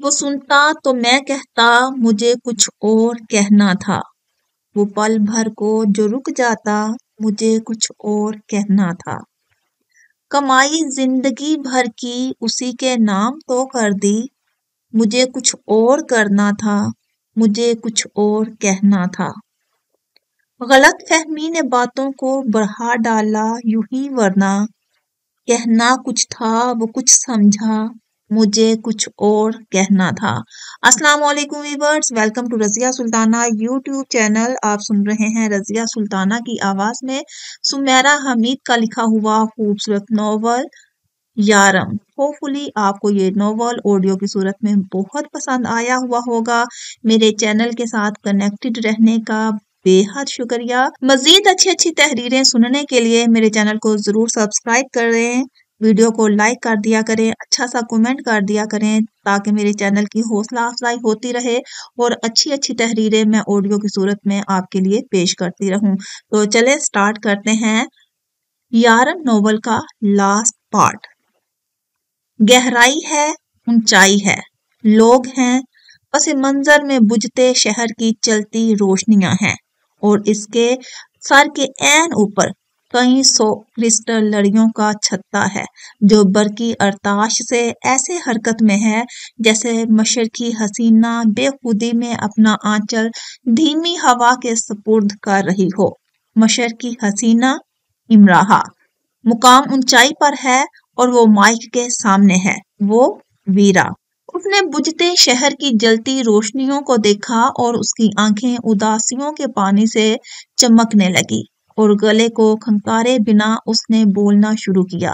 وہ सुनता तो मैं कहता मुझे कुछ और कहना था। वो पल भर को जो रुक जाता मुझे कुछ और कहना था। कमाई जिंदगी भर की उसी के नाम तो कर दी, मुझे कुछ और करना था, मुझे कुछ और कहना था। गलत फहमी ने बातों को बढ़ा डाला यूं ही, वरना कहना कुछ था वो कुछ समझा, मुझे कुछ और कहना था। अस्सलाम वालेकुम viewers, welcome to Razia Sultana YouTube channel. आप सुन रहे हैं रजिया सुल्ताना की आवाज में सुमेरा हमीद का लिखा हुआ खूबसूरत नॉवल यारम। होपफुली आपको ये नॉवल ऑडियो की सूरत में बहुत पसंद आया हुआ होगा। मेरे चैनल के साथ कनेक्टेड रहने का बेहद शुक्रिया। मजीद अच्छी तहरीरें सुनने के लिए मेरे चैनल को जरूर सब्सक्राइब करें, वीडियो को लाइक कर दिया करें, अच्छा सा कमेंट कर दिया करें ताकि मेरे चैनल की हौसला अफजाई होती रहे और अच्छी तहरीरें मैं ऑडियो की सूरत में आपके लिए पेश करती रहूं। तो चले स्टार्ट करते हैं यारम नॉवल का लास्ट पार्ट। गहराई है, ऊंचाई है, लोग हैं, पस मंजर में बुझते शहर की चलती रोशनियां हैं और इसके सर के ऐन ऊपर कई सौ क्रिस्टल लड़ियों का छत्ता है जो बरकी अरताश से ऐसे हरकत में है जैसे मशरकी हसीना बेखुदी में अपना आंचल धीमी हवा के सपुर्द कर रही हो। मशरकी हसीना इमराहा मुकाम ऊंचाई पर है और वो माइक के सामने है। वो वीरा। उसने बुझते शहर की जलती रोशनियों को देखा और उसकी आंखें उदासियों के पानी से चमकने लगी और गले को खंकारे बिना उसने बोलना शुरू किया।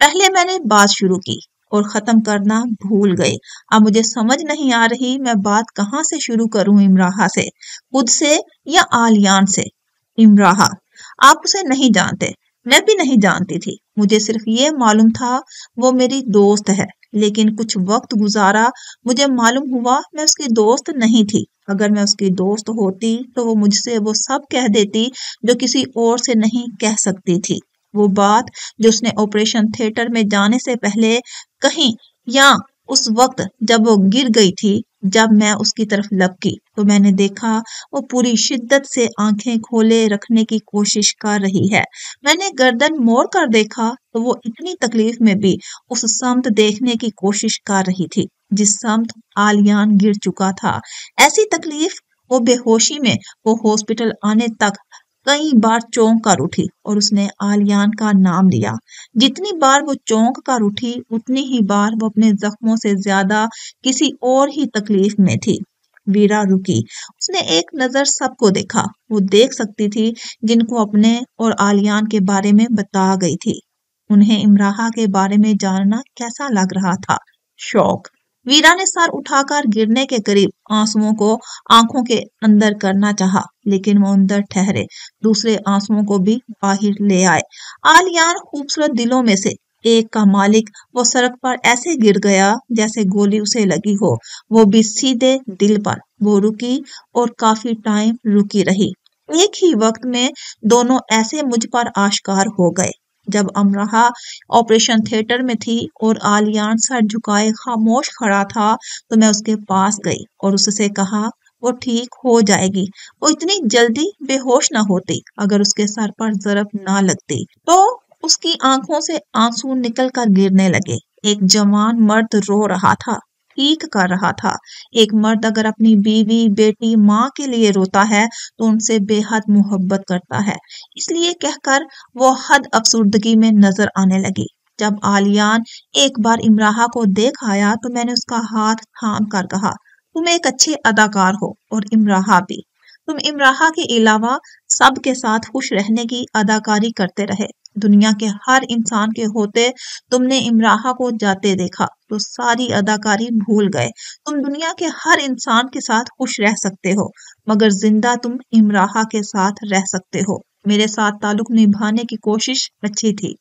पहले मैंने बात शुरू की और खत्म करना भूल गई। अब मुझे समझ नहीं आ रही मैं बात कहाँ से शुरू करूं, इमराहा से, खुद से या आलियान से। इमराहा, आप उसे नहीं जानते, मैं भी नहीं जानती थी। मुझे सिर्फ ये मालूम था वो मेरी दोस्त है, लेकिन कुछ वक्त गुजारा मुझे मालूम हुआ मैं उसकी दोस्त नहीं थी। अगर मैं उसकी दोस्त होती तो वो मुझसे वो सब कह देती जो किसी और से नहीं कह सकती थी। वो बात जो उसने ऑपरेशन थिएटर में जाने से पहले कहीं, या उस वक्त जब वो गिर गई थी, जब मैं उसकी तरफ लपकी तो मैंने देखा वो पूरी शिद्दत से आंखें खोले रखने की कोशिश कर रही है। मैंने गर्दन मोड़ कर देखा तो वो इतनी तकलीफ में भी उस समत देखने की कोशिश कर रही थी जिस समत आलियान गिर चुका था। ऐसी तकलीफ, वो बेहोशी में वो हॉस्पिटल आने तक कई बार चौंक कर उठी और उसने आलियान का नाम लिया। जितनी बार वो चौंक कर उठी उतनी ही बार वो अपने जख्मों से ज्यादा किसी और ही तकलीफ में थी। वीरा रुकी। उसने एक नजर सबको देखा। वो देख सकती थी जिनको अपने और आलियान के बारे में बता गई थी। उन्हें इमराहा के बारे में जानना कैसा लग रहा था? शौक। वीरा ने सर उठाकर गिरने के करीब आंसुओं को आंखों के अंदर करना चाहा, लेकिन वो अंदर ठहरे, दूसरे आंसुओं को भी बाहर ले आए। आलियान खूबसूरत दिलों में से एक का मालिक वो सड़क पर ऐसे गिर गया जैसे गोली उसे लगी हो, वो भी सीधे दिल पर। वो रुकी और काफी टाइम रुकी रही। एक ही वक्त में दोनों ऐसे मुझ पर आश्कार हो गए। जब अमराहा ऑपरेशन थिएटर में थी और आलियान सर झुकाए खामोश खड़ा था तो मैं उसके पास गई और उससे कहा वो ठीक हो जाएगी। वो इतनी जल्दी बेहोश ना होती अगर उसके सर पर जरब ना लगती। तो उसकी आंखों से आंसू निकल कर गिरने लगे। एक जवान मर्द रो रहा था, ठीक कर रहा था। एक मर्द अगर अपनी बीवी, बेटी, माँ के लिए रोता है तो उनसे बेहद मोहब्बत करता है। इसलिए कहकर वो हद अफसुर्दगी में नजर आने लगी। जब आलियान एक बार इमराहा को देख आया तो मैंने उसका हाथ थाम कर कहा, तुम एक अच्छे अदाकार हो और इमराहा भी। तुम इमराहा के अलावा सबके साथ खुश रहने की अदाकारी करते रहे। दुनिया के हर इंसान के होते तुमने इमराहा को जाते देखा तो सारी अदाकारी भूल गए। तुम दुनिया के हर इंसान के साथ खुश रह सकते हो मगर जिंदा तुम इमराहा के साथ रह सकते हो। मेरे साथ ताल्लुक निभाने की कोशिश अच्छी थी।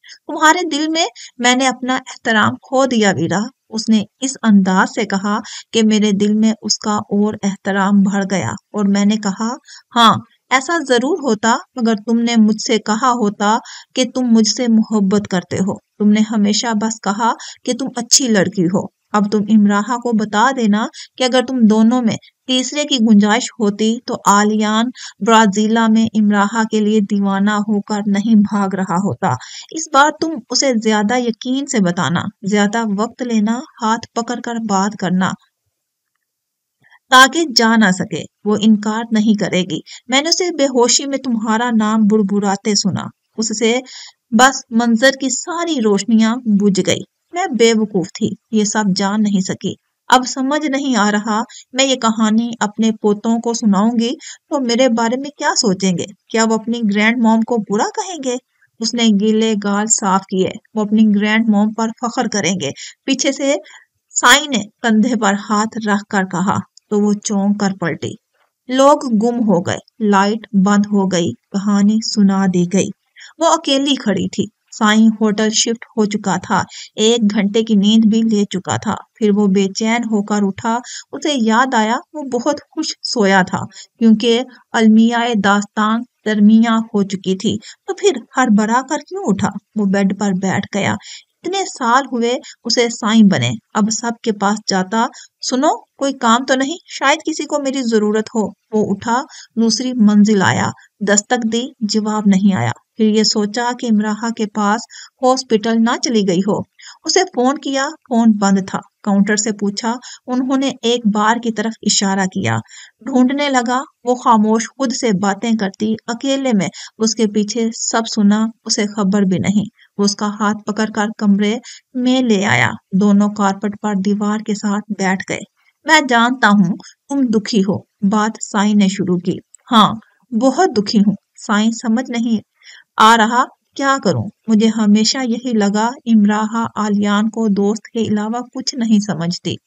तुम्हारे दिल में मैंने अपना एहतराम खो दिया वीरा। उसने इस अंदाज से कहा कि मेरे दिल में उसका और एहतराम बढ़ गया और मैंने कहा, हाँ ऐसा जरूर होता मगर तुमने मुझसे कहा होता कि तुम मुझसे मोहब्बत करते हो। तुमने हमेशा बस कहा कि तुम अच्छी लड़की हो। अब तुम इमराहा को बता देना कि अगर तुम दोनों में तीसरे की गुंजाइश होती तो आलियान ब्राजीला में इमराहा के लिए दीवाना होकर नहीं भाग रहा होता। इस बार तुम उसे ज्यादा यकीन से बताना, ज्यादा वक्त लेना, हाथ पकड़कर बात करना ताकि जा ना सके। वो इनकार नहीं करेगी। मैंने उसे बेहोशी में तुम्हारा नाम बुड़बुड़ाते सुना। उससे बस मंजर की सारी रोशनियां बुझ गई। मैं बेवकूफ थी, ये सब जान नहीं सकी। अब समझ नहीं आ रहा, मैं ये कहानी अपने पोतों को सुनाऊंगी तो मेरे बारे में क्या सोचेंगे? क्या वो अपनी ग्रैंड मॉम को बुरा कहेंगे? उसने गीले गाल साफ किए। वो अपनी ग्रैंड मॉम पर फख्र करेंगे। पीछे से साई ने कंधे पर हाथ रख कर कहा तो वो चौंक कर पलटी। लोग गुम हो गए, लाइट बंद हो गई, कहानी सुना दी गई। वो अकेली खड़ी थी। साईं होटल शिफ्ट हो चुका था, 1 घंटे की नींद भी ले चुका था। फिर वो बेचैन होकर उठा। उसे याद आया वो बहुत खुश सोया था क्योंकि अलमियाए दास्तान तरमिया हो चुकी थी। तो फिर हड़बड़ा कर क्यों उठा? वो बेड पर बैठ गया। इतने साल हुए उसे साईं बने, अब सबके पास जाता, सुनो कोई काम तो नहीं, शायद किसी को मेरी जरूरत हो। वो उठा, दूसरी मंजिल आया, दस्तक दी, जवाब नहीं आया। फिर ये सोचा कि इमराहा के पास हॉस्पिटल ना चली गई हो। उसे फोन किया, फोन बंद था। काउंटर से पूछा, उन्होंने एक बार की तरफ इशारा किया। ढूंढने लगा, वो खामोश खुद से बातें करती, अकेले में उसके पीछे सब सुना, उसे खबर भी नहीं। वो उसका हाथ पकड़कर कमरे में ले आया। दोनों कारपेट पर दीवार के साथ बैठ गए। मैं जानता हूँ तुम दुखी हो, बात साईं ने शुरू की। हाँ, बहुत दुखी हूँ। साईं समझ नहीं आ रहा क्या करूं। मुझे हमेशा यही लगा इमराहा आलियान को दोस्त के अलावा कुछ नहीं समझती।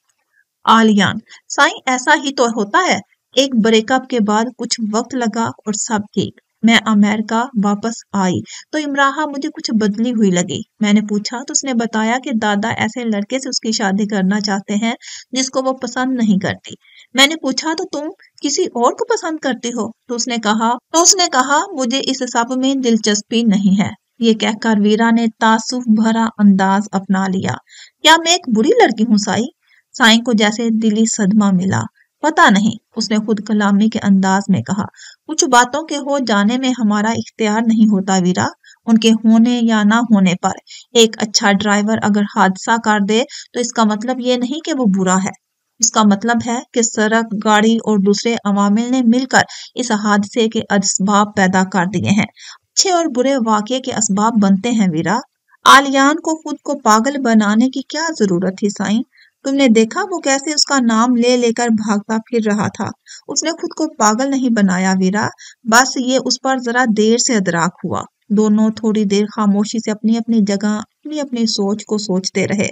आलियान, साईं ऐसा ही तो होता है। एक ब्रेकअप के बाद कुछ वक्त लगा और सब ठीक। मैं अमेरिका वापस आई तो इमराहा मुझे कुछ बदली हुई लगी। मैंने पूछा तो उसने बताया कि दादा ऐसे लड़के से उसकी शादी करना चाहते हैं जिसको वो पसंद नहीं करती। मैंने पूछा तो तुम किसी और को पसंद करती हो? तो उसने कहा मुझे इस सब में दिलचस्पी नहीं है। ये कहकर वीरा ने तासुफ भरा अंदाज अपना लिया। क्या मैं एक बुरी लड़की हूँ साईं? साईं को जैसे दिली सदमा मिला। पता नहीं, उसने खुद कलामी के अंदाज में कहा। कुछ बातों के हो जाने में हमारा इख्तियार नहीं होता वीरा। उनके होने या ना होने पर एक अच्छा ड्राइवर अगर हादसा कर दे तो इसका मतलब ये नहीं कि वो बुरा है। इसका मतलब है कि सड़क, गाड़ी और दूसरे अवामिल ने मिलकर इस हादसे के असबाब पैदा कर दिए हैं। अच्छे और बुरे वाकये के असबाब बनते हैं वीरा। आलियान को खुद को पागल बनाने की क्या जरूरत थी साईं? तुमने देखा वो कैसे उसका नाम ले लेकर भागता फिर रहा था। उसने खुद को पागल नहीं बनाया वीरा, बस ये उस पर जरा देर से अदराक हुआ। दोनों थोड़ी देर खामोशी से अपनी अपनी जगह अपनी अपनी सोच को सोचते रहे।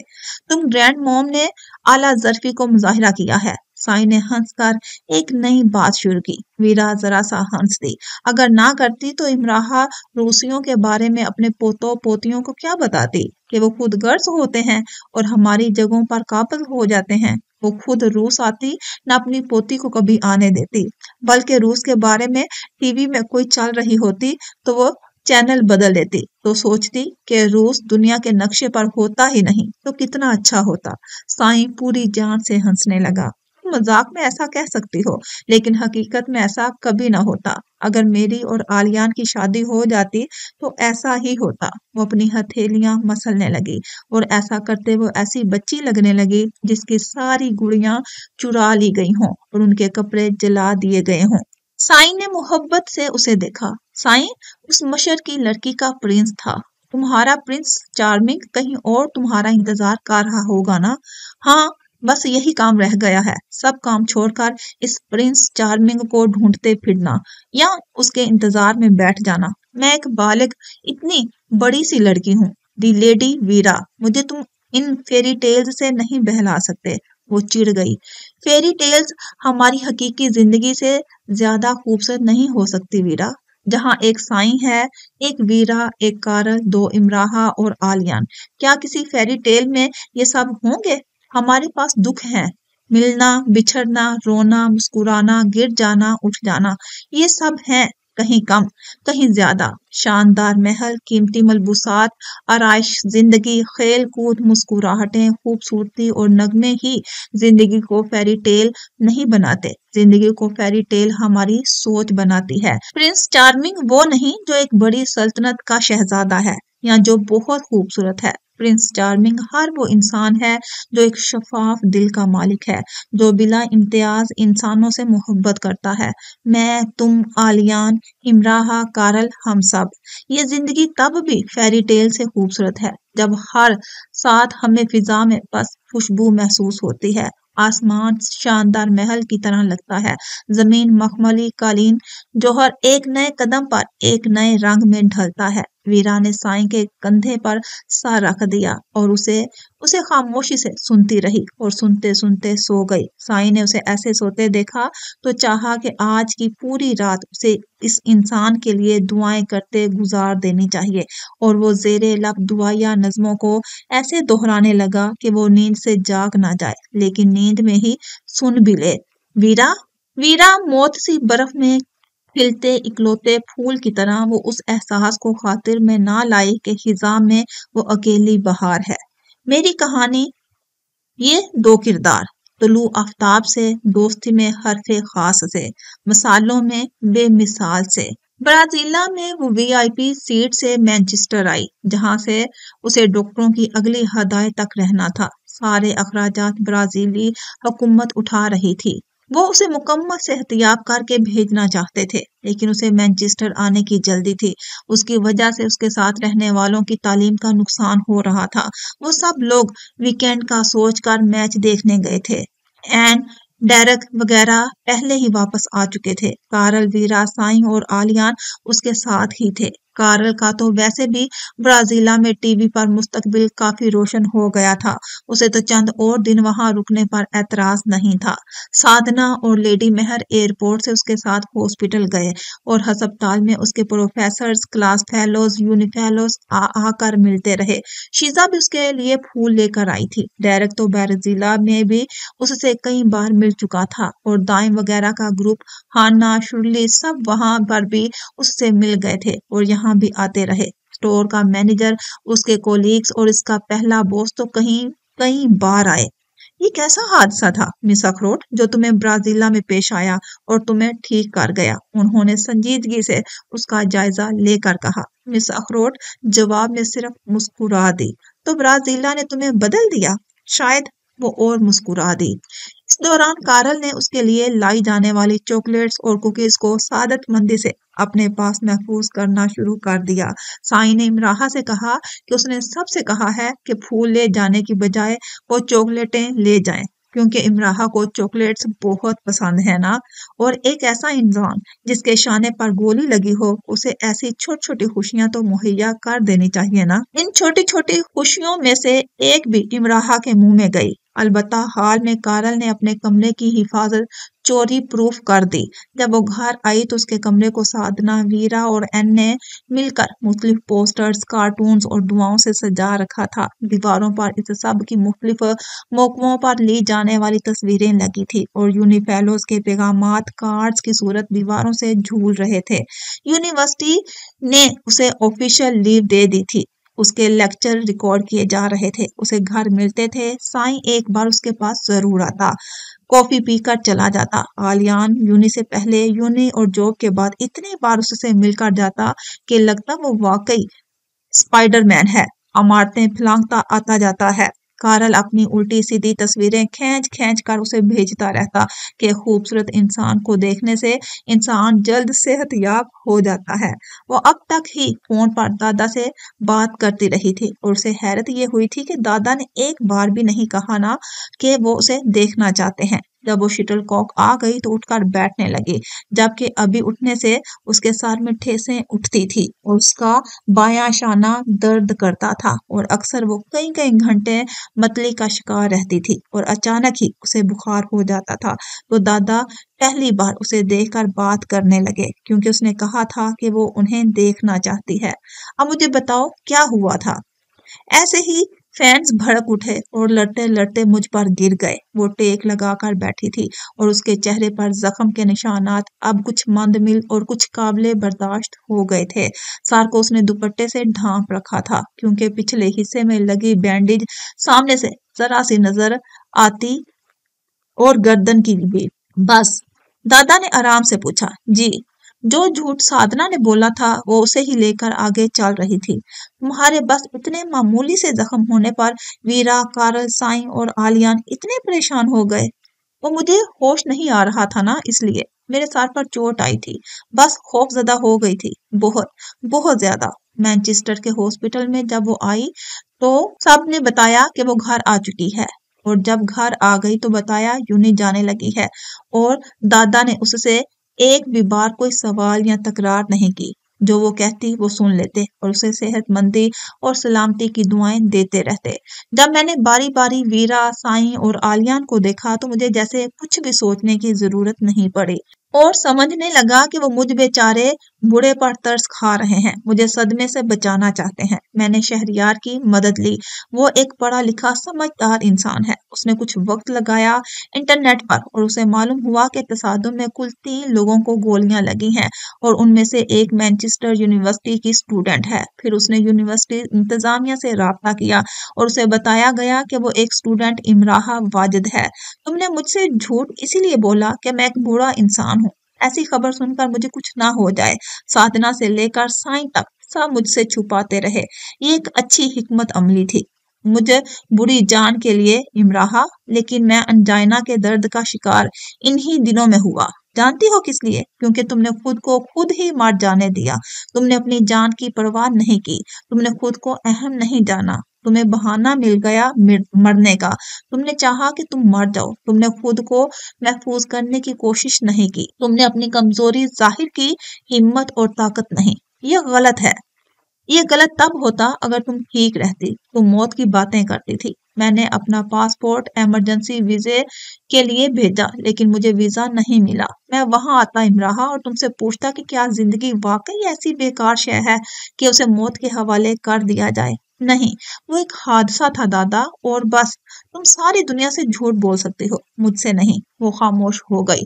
तुम ग्रैंड मॉम ने आला जरफी को मुजाहिरा किया है। साई ने हंसकर एक नई बात शुरू की। वीरा जरा सा हंस दी। अगर ना करती तो इमराहा रूसियों के बारे में अपने पोतों पोतियों को क्या बताती कि वो खुद गर्ज होते हैं और हमारी जगहों पर काबिज हो जाते हैं। वो खुद रूस आती, ना अपनी पोती को कभी आने देती, बल्कि रूस के बारे में टीवी में कोई चल रही होती तो वो चैनल बदल देती तो सोचती कि रूस दुनिया के नक्शे पर होता ही नहीं तो कितना अच्छा होता। साईं पूरी जान से हंसने लगा। मजाक में ऐसा कह सकती हो, लेकिन हकीकत में ऐसा कभी ना होता। अगर मेरी और आलियान की शादी हो जाती तो ऐसा ही होता। वो अपनी हथेलियां मसलने लगी और ऐसा करते वो ऐसी बच्ची लगने लगी जिसकी सारी गुड़ियां चुरा ली गई हों और उनके कपड़े जला दिए गए हों। साईं ने मोहब्बत से उसे देखा। साईं, उस मशर की लड़की का प्रिंस था। तुम्हारा प्रिंस चार्मिंग कहीं और तुम्हारा इंतजार कर रहा होगा ना? हाँ, बस यही काम रह गया है। सब काम छोड़कर इस प्रिंस चार्मिंग को ढूंढते फिरना या उसके इंतजार में बैठ जाना। मैं एक बालिग इतनी बड़ी सी लड़की हूँ। दी लेडी वीरा, मुझे तुम इन फेरी टेल्स से नहीं बहला सकते। वो चिढ़ गई। फेरी टेल्स हमारी हकीकी जिंदगी से ज्यादा खूबसूरत नहीं हो सकती वीरा। जहाँ एक साईं है, एक वीरा, एक कारल, 2 इमराहा और आलियान। क्या किसी फेरी टेल में ये सब होंगे? हमारे पास दुख है, मिलना, बिछड़ना, रोना, मुस्कुराना, गिर जाना, उठ जाना, ये सब है। کہیں کم کہیں زیادہ، شاندار محل، قیمتی ملبوسات، آرائش، زندگی، کھیل کود، مسکراہٹیں، خوبصورتی اور نغمے ہی زندگی کو فیری ٹیل نہیں بناتے، زندگی کو فیری ٹیل ہماری سوچ بناتی ہے۔ پرنس چارمنگ وہ نہیں جو ایک بڑی سلطنت کا شہزادہ ہے یا جو بہت خوبصورت ہے۔ پرنس چارمنگ ہر وہ انسان ہے جو ایک شفاف دل کا مالک ہے، جو بلا امتیاز انسانوں سے محبت کرتا ہے۔ میں، تم، آلیان، امراحہ، کارل، ہم سب۔ یہ زندگی تب بھی فیری ٹیل سے خوبصورت ہے جب ہر ساتھ ہمیں فضا میں بس خوشبو محسوس ہوتی ہے، آسمان شاندار محل کی طرح لگتا ہے، زمین مخملی قالین، جوہر ایک نئے قدم پر ایک نئے رنگ میں ڈھلتا ہے۔ ویرا نے سائیں کے کندھے پر سر رکھ دیا اور اسے خاموشی سے سنتی رہی اور سنتے سنتے سو گئی۔ سائیں نے اسے ایسے سوتے دیکھا تو چاہا کہ آج کی پوری رات اسے اس انسان کے لیے دعائیں کرتے گزار دینی چاہیے، اور وہ زیر لب دعائیا نظموں کو ایسے دہرانے لگا کہ وہ نیند سے جاگ نہ جائے لیکن نیند میں ہی سن بھی لے۔ ویرا، ویرا، موت سی برف میں کھلتے اکلوتے پھول کی طرح وہ اس احساس کو خاطر میں نہ لائی کہ خزاں میں وہ اکیلی بہار ہے۔ میری کہانی، یہ دو کردار، طلوع آفتاب سے، دوستی میں حرف خاص سے، مثالوں میں بے مثال سے۔ برازیلا میں وہ وی آئی پی سیٹ سے مینچسٹر آئی جہاں سے اسے ڈاکٹروں کی اگلی ہدایت تک رہنا تھا۔ سارے اخراجات برازیلی حکومت اٹھا رہی تھی۔ وہ اسے مکمل صحت یاب کر کے بھیجنا چاہتے تھے لیکن اسے مینچسٹر آنے کی جلدی تھی۔ اس کی وجہ سے اس کے ساتھ رہنے والوں کی تعلیم کا نقصان ہو رہا تھا۔ وہ سب لوگ ویکینڈ کا سوچ کر میچ دیکھنے گئے تھے۔ این، ڈیرک وغیرہ پہلے ہی واپس آ چکے تھے۔ کارل، ویرا، سائیں اور آلیان اس کے ساتھ ہی تھے۔ کارل کا تو ویسے بھی برازیلا میں ٹی وی پر مستقبل کافی روشن ہو گیا تھا، اسے تو چند اور دن وہاں رکنے پر اعتراض نہیں تھا۔ سادھنا اور لیڈی مہر ایئرپورٹ سے اس کے ساتھ ہاسپٹل گئے اور ہسپتال میں اس کے professors, class fellows, uni fellows آ کر ملتے رہے۔ شیزا بھی اس کے لیے پھول لے کر آئی تھی۔ ڈیرک تو برازیلا میں بھی اس سے کئی بار مل چکا تھا اور دائیں وغیرہ کا گروپ، ہانا، شرلی، سب وہاں پر بھی اس سے مل گئے تھے اور یہاں بھی آتے رہے۔ اسٹور کا مینیجر، اس کے کولیگز اور اس کا پہلا باس تو کئی بار آئے۔ یہ کیسا حادثہ تھا مس اخروٹ جو تمہیں برازیلا میں پیش آیا اور تمہیں ٹھیک کر گیا؟ انہوں نے سنجیدگی سے اس کا جائزہ لے کر کہا۔ مس اخروٹ جواب میں صرف مسکرا دی۔ تو برازیلا نے تمہیں بدل دیا؟ شاید۔ وہ اور مسکرا دی۔ اس دوران کارل نے اس کے لیے لائی جانے والی چاکلیٹس اور کوکیز کو سعادت مندی سے اپنے پاس محفوظ کرنا شروع کر دیا۔ سائیں نے امراحہ سے کہا کہ اس نے سب سے کہا ہے کہ پھول لے جانے کی بجائے وہ چاکلیٹیں لے جائیں کیونکہ امراحہ کو چاکلیٹس بہت پسند ہے نا، اور ایک ایسا انسان جس کے شانے پر گولی لگی ہو اسے ایسی چھوٹی چھوٹی خوشیاں تو مہیا کر دینی چاہیے نا۔ ان چھوٹی چھوٹی خوشیوں میں سے ایک بھی امراحہ کے منہ میں گئی۔ البتہ حال میں کارل نے اپنے کمرے کی حفاظت چوری پروف کر دی۔ جب وہ گھر آئی تو اس کے کمرے کو سادھنا، ویرا اور این نے مل کر مختلف پوسٹرز، کارٹونز اور دعاؤں سے سجا رکھا تھا۔ دیواروں پر اس سب کی مختلف موقعوں پر لی جانے والی تصویریں لگی تھی اور یونی فیلوز کے پیغامات کارڈز کی صورت دیواروں سے جھول رہے تھے۔ یونیورسٹی نے اسے آفیشل لیو دے دی تھی۔ اس کے لیکچر ریکارڈ کیے جا رہے تھے، اسے گھر ملتے تھے۔ سائیں ایک بار اس کے پاس ضرور آتا، کافی پی کر چلا جاتا۔ آلیان یونی سے پہلے، یونی اور جاب کے بعد اتنی بار اس سے مل کر جاتا کہ لگتا وہ واقعی اسپائڈر مین ہے، عمارتیں پھلانگتا آتا جاتا ہے۔ کارل اپنی الٹی سیدھی تصویریں کھینچ کھینچ کر اسے بھیجتا رہتا کہ خوبصورت انسان کو دیکھنے سے انسان جلد صحت یاب ہو جاتا ہے۔ وہ اب تک ہی فون پر دادا سے بات کرتی رہی تھی اور اسے حیرت یہ ہوئی تھی کہ دادا نے ایک بار بھی نہیں کہا نا کہ وہ اسے دیکھنا چاہتے ہیں۔ جب وہ شٹل کاک آ گئی تو اٹھ کر بیٹھنے لگی، جبکہ ابھی اٹھنے سے اس کے سر میں ٹھیسیں اٹھتی تھی اور اس کا بایاں شانہ درد کرتا تھا اور اکثر وہ کئی گھنٹے متلی کا شکار رہتی تھی اور اچانک ہی اسے بخار ہو جاتا تھا۔ تو دادا پہلی بار اسے دیکھ کر بات کرنے لگے کیونکہ اس نے کہا تھا کہ وہ انہیں دیکھنا چاہتی ہے۔ اب مجھے بتاؤ کیا ہوا تھا؟ ایسے ہی फैंस भड़क उठे और लड़ते लड़ते मुझ पर गिर गए। वो टेक लगाकर बैठी थी और उसके चेहरे पर जख्म के निशानात अब कुछ मंदमिल और कुछ काबिले बर्दाश्त हो गए थे। सर को उसने दुपट्टे से ढांप रखा था क्योंकि पिछले हिस्से में लगी बैंडेज सामने से जरा सी नजर आती और गर्दन की भी। बस, दादा ने आराम से पूछा। जी। जो झूठ साधना ने बोला था वो उसे ही लेकर आगे चल रही थी। तुम्हारे बस इतने मामूली से जख्म होने पर वीरा, कारल, साईं और आलियान इतने परेशान हो गए। वो मुझे होश नहीं आ रहा था ना, इसलिए मेरे सर पर चोट आई थी। बस खौफजदा हो गई थी, बहुत बहुत ज्यादा। मैनचेस्टर के हॉस्पिटल में जब वो आई तो सब ने बताया कि वो घर आ चुकी है, और जब घर आ गई तो बताया यूं जाने लगी है। और दादा ने उससे एक भी बार कोई सवाल या तकरार नहीं की। जो वो कहती वो सुन लेते और उसे सेहतमंदी और सलामती की दुआएं देते रहते। जब मैंने बारी बारी वीरा, साईं और आलियान को देखा तो मुझे जैसे कुछ भी सोचने की जरूरत नहीं पड़ी और समझने लगा कि वो मुझ बेचारे बूढ़े पर तरस खा रहे हैं, मुझे सदमे से बचाना चाहते हैं। मैंने शहरियार की मदद ली। वो एक पढ़ा लिखा समझदार इंसान है। उसने कुछ वक्त लगाया इंटरनेट पर और उसे मालूम हुआ कि तसादुम में कुल 3 लोगों को गोलियां लगी हैं और उनमें से एक मैनचेस्टर यूनिवर्सिटी की स्टूडेंट है। फिर उसने यूनिवर्सिटी इंतजामिया से राब्ता किया और उसे बताया गया कि वो एक स्टूडेंट इमराहा वाजिद है। तुमने मुझसे झूठ इसीलिए बोला कि मैं एक बुरा इंसान हूँ। ऐसी खबर सुनकर मुझे कुछ ना हो जाए। साधना से लेकर साईं तक सब मुझसे छुपाते रहे। ये एक अच्छी हिकमत अमली थी। मुझे बुरी जान के लिए इमराहा, लेकिन मैं अंजाइना के दर्द का शिकार इन्हीं दिनों में हुआ। जानती हो किस लिए? क्योंकि तुमने खुद को खुद ही मार जाने दिया। तुमने अपनी जान की परवाह नहीं की। तुमने खुद को अहम नहीं जाना। तुम्हें बहाना मिल गया मरने का। तुमने चाहा कि तुम मर जाओ। तुमने खुद को महफूज करने की कोशिश नहीं की। तुमने अपनी कमजोरी जाहिर की, हिम्मत और ताकत नहीं। यह गलत है। ये गलत तब होता अगर तुम ठीक रहती। तुम मौत की बातें करती थी। मैंने अपना पासपोर्ट इमरजेंसी वीजे के लिए भेजा, लेकिन मुझे वीजा नहीं मिला। मैं वहां आता इमराहा और तुमसे पूछता कि क्या जिंदगी वाकई ऐसी बेकार शय है कि उसे मौत के हवाले कर दिया जाए। नहीं, वो एक हादसा था दादा, और बस। तुम सारी दुनिया से झूठ बोल सकती हो, मुझसे नहीं। वो खामोश हो गई।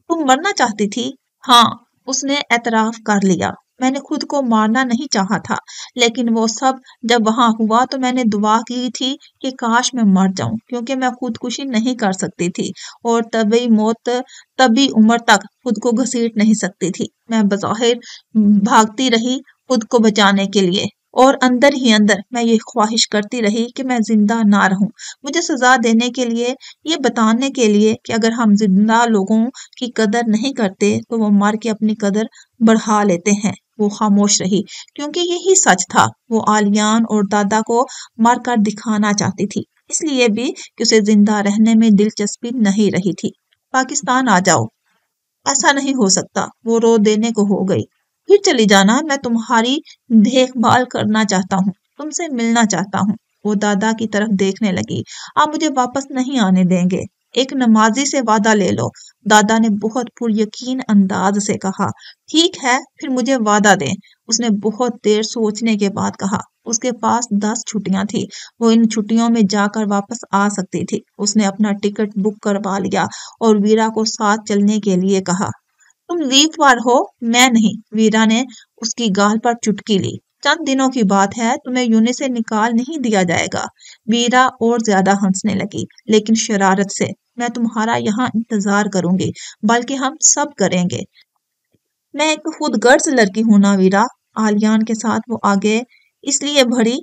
तुम मरना चाहती थी? हाँ, उसने एतराफ कर लिया। मैंने खुद को मारना नहीं चाहा था, लेकिन वो सब जब वहां हुआ तो मैंने दुआ की थी कि काश मैं मर जाऊं, क्योंकि मैं खुदकुशी नहीं कर सकती थी और तभी मौत, तभी उम्र तक खुद को घसीट नहीं सकती थी। मैं बज़ाहिर भागती रही खुद को बचाने के लिए, और अंदर ही अंदर मैं ये ख्वाहिश करती रही कि मैं जिंदा ना रहूं। मुझे सजा देने के लिए, ये बताने के लिए कि अगर हम जिंदा लोगों की कदर नहीं करते तो वो मर के अपनी कदर बढ़ा लेते हैं। वो खामोश रही क्योंकि यही सच था। वो आलियान और दादा को मार कर दिखाना चाहती थी, इसलिए भी कि उसे जिंदा रहने में दिलचस्पी नहीं रही थी। पाकिस्तान आ जाओ। ऐसा नहीं हो सकता। वो रो देने को हो गई। फिर चली जाना। मैं तुम्हारी देखभाल करना चाहता हूँ, तुमसे मिलना चाहता हूँ। वो दादा की तरफ देखने लगी। आप मुझे वापस नहीं आने देंगे? एक नमाजी से वादा ले लो। दादा ने बहुत पुरयकीन अंदाज से कहा। ठीक है, फिर मुझे वादा दें। उसने बहुत देर सोचने के बाद कहा। उसके पास 10 छुट्टियां थी। वो इन छुट्टियों में जाकर वापस आ सकती थी। उसने अपना टिकट बुक करवा लिया और वीरा को साथ चलने के लिए कहा। तुम लीव हो, मैं नहीं। वीरा ने उसकी गाल पर चुटकी ली। चंद दिनों की बात है, तुम्हें यूनि से निकाल नहीं दिया जाएगा। वीरा और ज्यादा हंसने लगी, लेकिन शरारत से। मैं तुम्हारा यहाँ इंतजार करूंगी, बल्कि हम सब करेंगे। मैं एक खुदगर्ज लड़की हूं ना वीरा। आलियान के साथ वो आगे इसलिए बढ़ी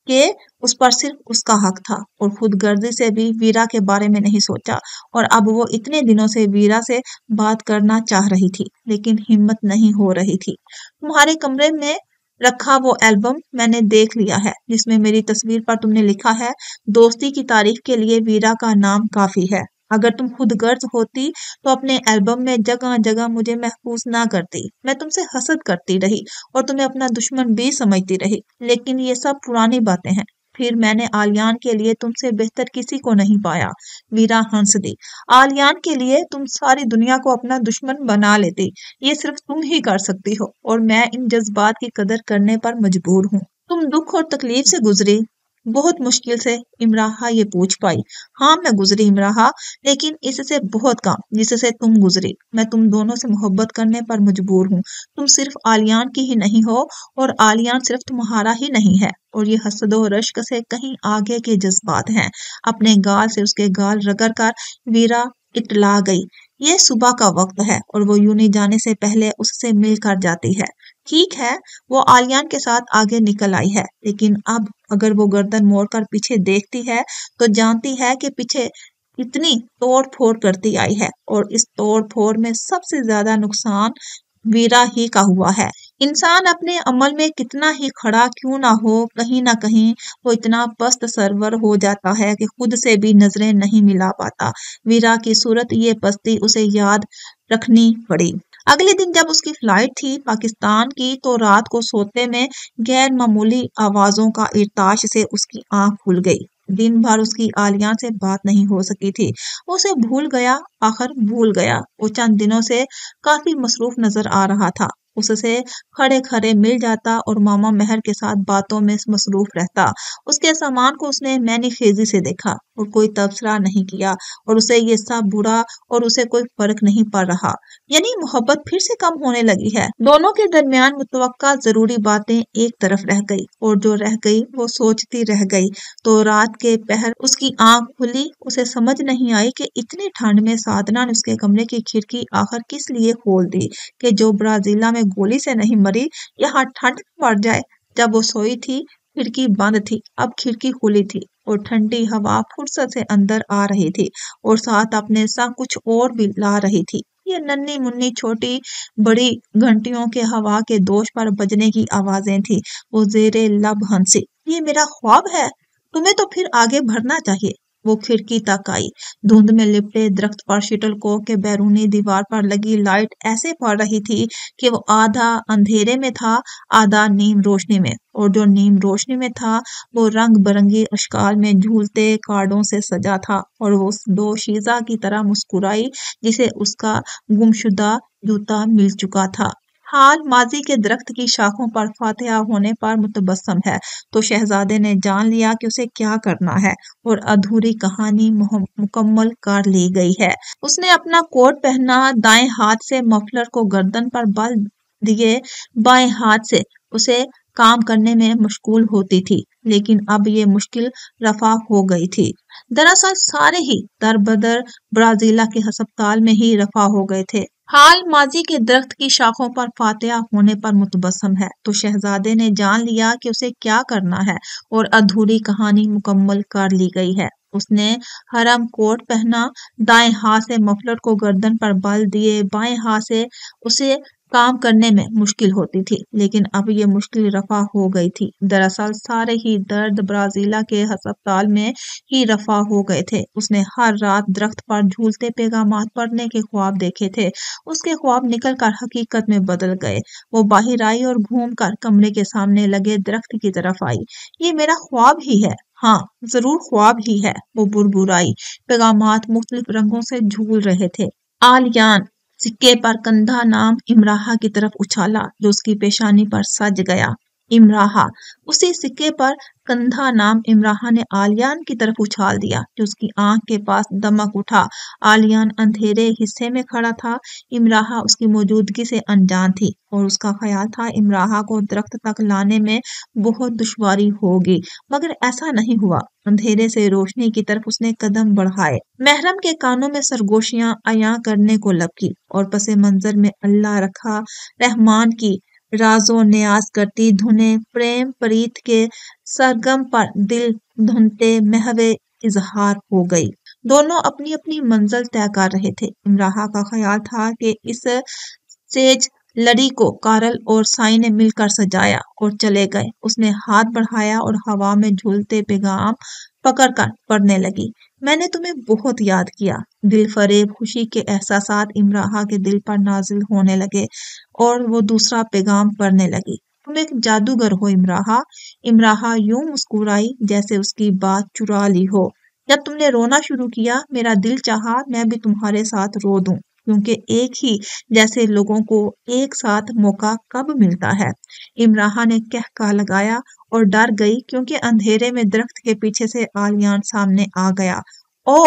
कि उस पर सिर्फ उसका हक था और खुदगर्जी से भी वीरा के बारे में नहीं सोचा। और अब वो इतने दिनों से वीरा से बात करना चाह रही थी, लेकिन हिम्मत नहीं हो रही थी। तुम्हारे कमरे में रखा वो एल्बम मैंने देख लिया है, जिसमें मेरी तस्वीर पर तुमने लिखा है, दोस्ती की तारीफ के लिए वीरा का नाम काफी है। अगर तुम खुदगर्ज होती तो अपने एल्बम में जगह जगह मुझे महफूज ना करती। मैं तुमसे हसद करती रही और तुम्हें अपना दुश्मन भी समझती रही, लेकिन ये सब पुरानी बातें हैं। फिर मैंने आलियान के लिए तुमसे बेहतर किसी को नहीं पाया। वीरा हंस दी। आलियान के लिए तुम सारी दुनिया को अपना दुश्मन बना लेती। ये सिर्फ तुम ही कर सकती हो, और मैं इन जज्बात की कदर करने पर मजबूर हूँ। तुम दुख और तकलीफ से गुजरी, بہت مشکل سے امراحہ یہ پوچھ پائی۔ ہاں میں گزری امراحہ، لیکن اس سے بہت کم جس سے تم گزری۔ میں تم دونوں سے محبت کرنے پر مجبور ہوں۔ تم صرف آلیان کی ہی نہیں ہو، اور آلیان صرف تمہارا ہی نہیں ہے، اور یہ حسد و رشک سے کہیں آگے کے جذبات ہیں۔ اپنے گال سے اس کے گال رگڑ کر ویرا اٹلا گئی۔ یہ صبح کا وقت ہے اور وہ یونی جانے سے پہلے اس سے مل کر جاتی ہے۔ ٹھیک ہے، وہ آلیان کے ساتھ آگے نکل آئی ہے، لیکن اب اگر وہ گردن موڑ کر پیچھے دیکھتی ہے تو جانتی ہے کہ پیچھے اتنی توڑ پھوڑ کرتی آئی ہے، اور اس توڑ پھوڑ میں سب سے زیادہ نقصان ویرا ہی کا ہوا ہے۔ انسان اپنے عمل میں کتنا ہی کھڑا کیوں نہ ہو، کہیں نہ کہیں وہ اتنا پست سرور ہو جاتا ہے کہ خود سے بھی نظریں نہیں ملا پاتا۔ ویرا کی صورت یہ پستی اسے یاد رکھنی پڑی۔ اگلے دن جب اس کی فلائٹ تھی پاکستان کی، تو رات کو سوتے میں غیر معمولی آوازوں کا ارتعاش سے اس کی آنکھ کھل گئی۔ دن بھر اس کی آلیان سے بات نہیں ہو سکی تھی۔ وہ اسے بھول گیا، آخر بھول گیا۔ وہ چند دنوں سے کافی مصروف نظر آ رہا تھا۔ اس سے کھڑے کھڑے مل جاتا اور ماما مہر کے ساتھ باتوں میں مصروف رہتا۔ اس کے سامان کو اس نے معنی خیزی سے دیکھا اور کوئی تبصرہ نہیں کیا، اور اسے یہ سب برا اور اسے کوئی فرق نہیں پڑ رہا۔ یعنی محبت پھر سے کم ہونے لگی ہے۔ دونوں کے درمیان متوقع ضروری باتیں ایک طرف رہ گئی، اور جو رہ گئی وہ سوچتی رہ گئی۔ تو رات کے پہر اس کی آنکھ کھلی۔ اسے سمجھ نہیں آئی کہ اتنی ٹھنڈ میں سادنا نے اس کے کمرے کی کھڑکی آخر کس لیے کھول دی کہ جو برازیلا میں گولی سے نہیں مری یہاں ٹھنڈ میں مر جائے۔ جب وہ سوئی تھی کھڑکی بند تھی، اب کھڑکی کھلی تھی اور ٹھنڈی ہوا فرصت سے اندر آ رہی تھی، اور ساتھ اپنے ساتھ کچھ اور بھی لا رہی تھی۔ یہ ننھی منی چھوٹی بڑی گھنٹیوں کے ہوا کے دوش پر بجنے کی آوازیں تھی۔ وہ زیر لب ہنسی۔ یہ میرا خواب ہے؟ تمہیں تو پھر آگے بڑھنا چاہیے۔ وہ کھڑکی تک آئی۔ دھند میں لپٹے درخت پر شٹل کوک کے بیرونی دیوار پر لگی لائٹ ایسے پڑ رہی تھی کہ وہ آدھا اندھیرے میں تھا، آدھا نیم روشنی میں، اور جو نیم روشنی میں تھا وہ رنگ برنگی اشکال میں جھولتے کارڈوں سے سجا تھا، اور وہ اس دو شیزہ کی طرح مسکرائی جسے اس کا گمشدہ جوتا مل چکا تھا۔ حال ماضی کے درخت کی شاخوں پر فاتحہ ہونے پر متبسم ہے، تو شہزادے نے جان لیا کہ اسے کیا کرنا ہے، اور ادھوری کہانی مکمل کر لی گئی ہے۔ اس نے اپنا کوٹ پہنا، دائیں ہاتھ سے مفلر کو گردن پر بل دیے بائیں ہاتھ سے اسے کام کرنے میں مشغول ہوتی تھی، لیکن اب یہ مشکل رفع ہو گئی تھی۔ دراصل سارے ہی در بدر برازیلا کے ہسپتال میں ہی رفع ہو گئے تھے۔ حال ماضی کے درخت کی شاخوں پر فاتحہ ہونے پر متبسم ہے، تو شہزادے نے جان لیا کہ اسے کیا کرنا ہے، اور ادھوری کہانی مکمل کر لی گئی ہے۔ اس نے حرم کوٹ پہنا، دائیں ہاتھ سے مفلر کو گردن پر بل دیے بائیں ہاتھ سے اسے کام کرنے میں مشکل ہوتی تھی، لیکن اب یہ مشکل رفع ہو گئی تھی۔ دراصل سارے ہی درد برازیلا کے ہسپتال میں ہی رفع ہو گئے تھے۔ اس نے ہر رات درخت پر جھولتے پیغامات پڑھنے کے خواب دیکھے تھے۔ اس کے خواب نکل کر حقیقت میں بدل گئے۔ وہ باہر آئی اور گھوم کر کمرے کے سامنے لگے درخت کی طرف آئی۔ یہ میرا خواب ہی ہے، ہاں ضرور خواب ہی ہے، وہ بربرائی۔ پیغامات مختلف رنگوں سے جھول رہے تھے۔ آلیان سکے پر کندھا نام امراحہ کی طرف اچھالا جو اس کی پیشانی پر سج گیا۔ امراحہ، اسی سکے پر کندھا نام امراحہ نے آلیان کی طرف اچھال دیا جو اس کی آنکھ کے پاس دمک اٹھا۔ آلیان اندھیرے حصے میں کھڑا تھا۔ امراحہ اس کی موجودگی سے انجان تھی، اور اس کا خیال تھا امراحہ کو درخت تک لانے میں بہت دشواری ہوگی، مگر ایسا نہیں ہوا۔ اندھیرے سے روشنی کی طرف اس نے قدم بڑھائے۔ محرم کے کانوں میں سرگوشیاں عیاں کرنے کو لپکی، اور پس منظر میں اللہ رکھا رحمان کی راز و نیاز کرتی دھنیں پریم پریت کے سرگم پر دل دھنتے محو اظہار ہو گئی۔ دونوں اپنی اپنی منزل طے کر رہے تھے۔ امراحہ کا خیال تھا کہ اس سیج لڑی کو کارل اور سائی نے مل کر سجایا اور چلے گئے۔ اس نے ہاتھ بڑھایا اور ہوا میں جھولتے پیغام پکڑ کر پڑھنے لگی۔ میں نے تمہیں بہت یاد کیا۔ دل فریب خوشی کے احساسات امراحہ کے دل پر نازل ہونے لگے، اور وہ دوسرا پیغام پڑھنے لگی۔ تم ایک جادوگر ہو امراحہ۔ امراحہ یوں مسکرائی جیسے اس کی بات چرا لی ہو۔ جب تم نے رونا شروع کیا، میرا دل چاہا میں بھی تمہارے ساتھ رو دوں۔ کیونکہ ایک ہی جیسے لوگوں کو ایک ساتھ موقع کب ملتا ہے۔ امراحہ نے کہکا لگایا اور ڈر گئی کیونکہ اندھیرے میں درخت کے پیچھے سے آلیان سامنے آ گیا۔ او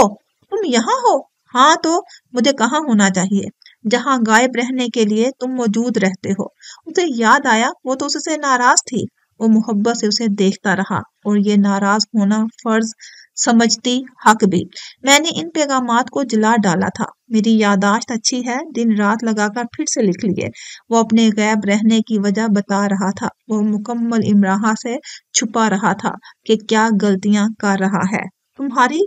تم یہاں ہو؟ ہاں تو مجھے کہاں ہونا چاہیے جہاں غائب رہنے کے لیے تم موجود رہتے ہو۔ اسے یاد آیا وہ تو اس سے ناراض تھی۔ وہ محبت سے اسے دیکھتا رہا اور یہ ناراض ہونا فرض سمجھتی، حق بھی۔ میں نے ان پیغامات کو جلا ڈالا تھا، میری یادداشت اچھی ہے، دن رات لگا کر پھر سے لکھ لیے۔ وہ اپنے غائب رہنے کی وجہ بتا رہا تھا۔ وہ مکمل امراحہ سے چھپا رہا تھا کہ کیا غلطیاں کر رہا ہے۔ تمہاری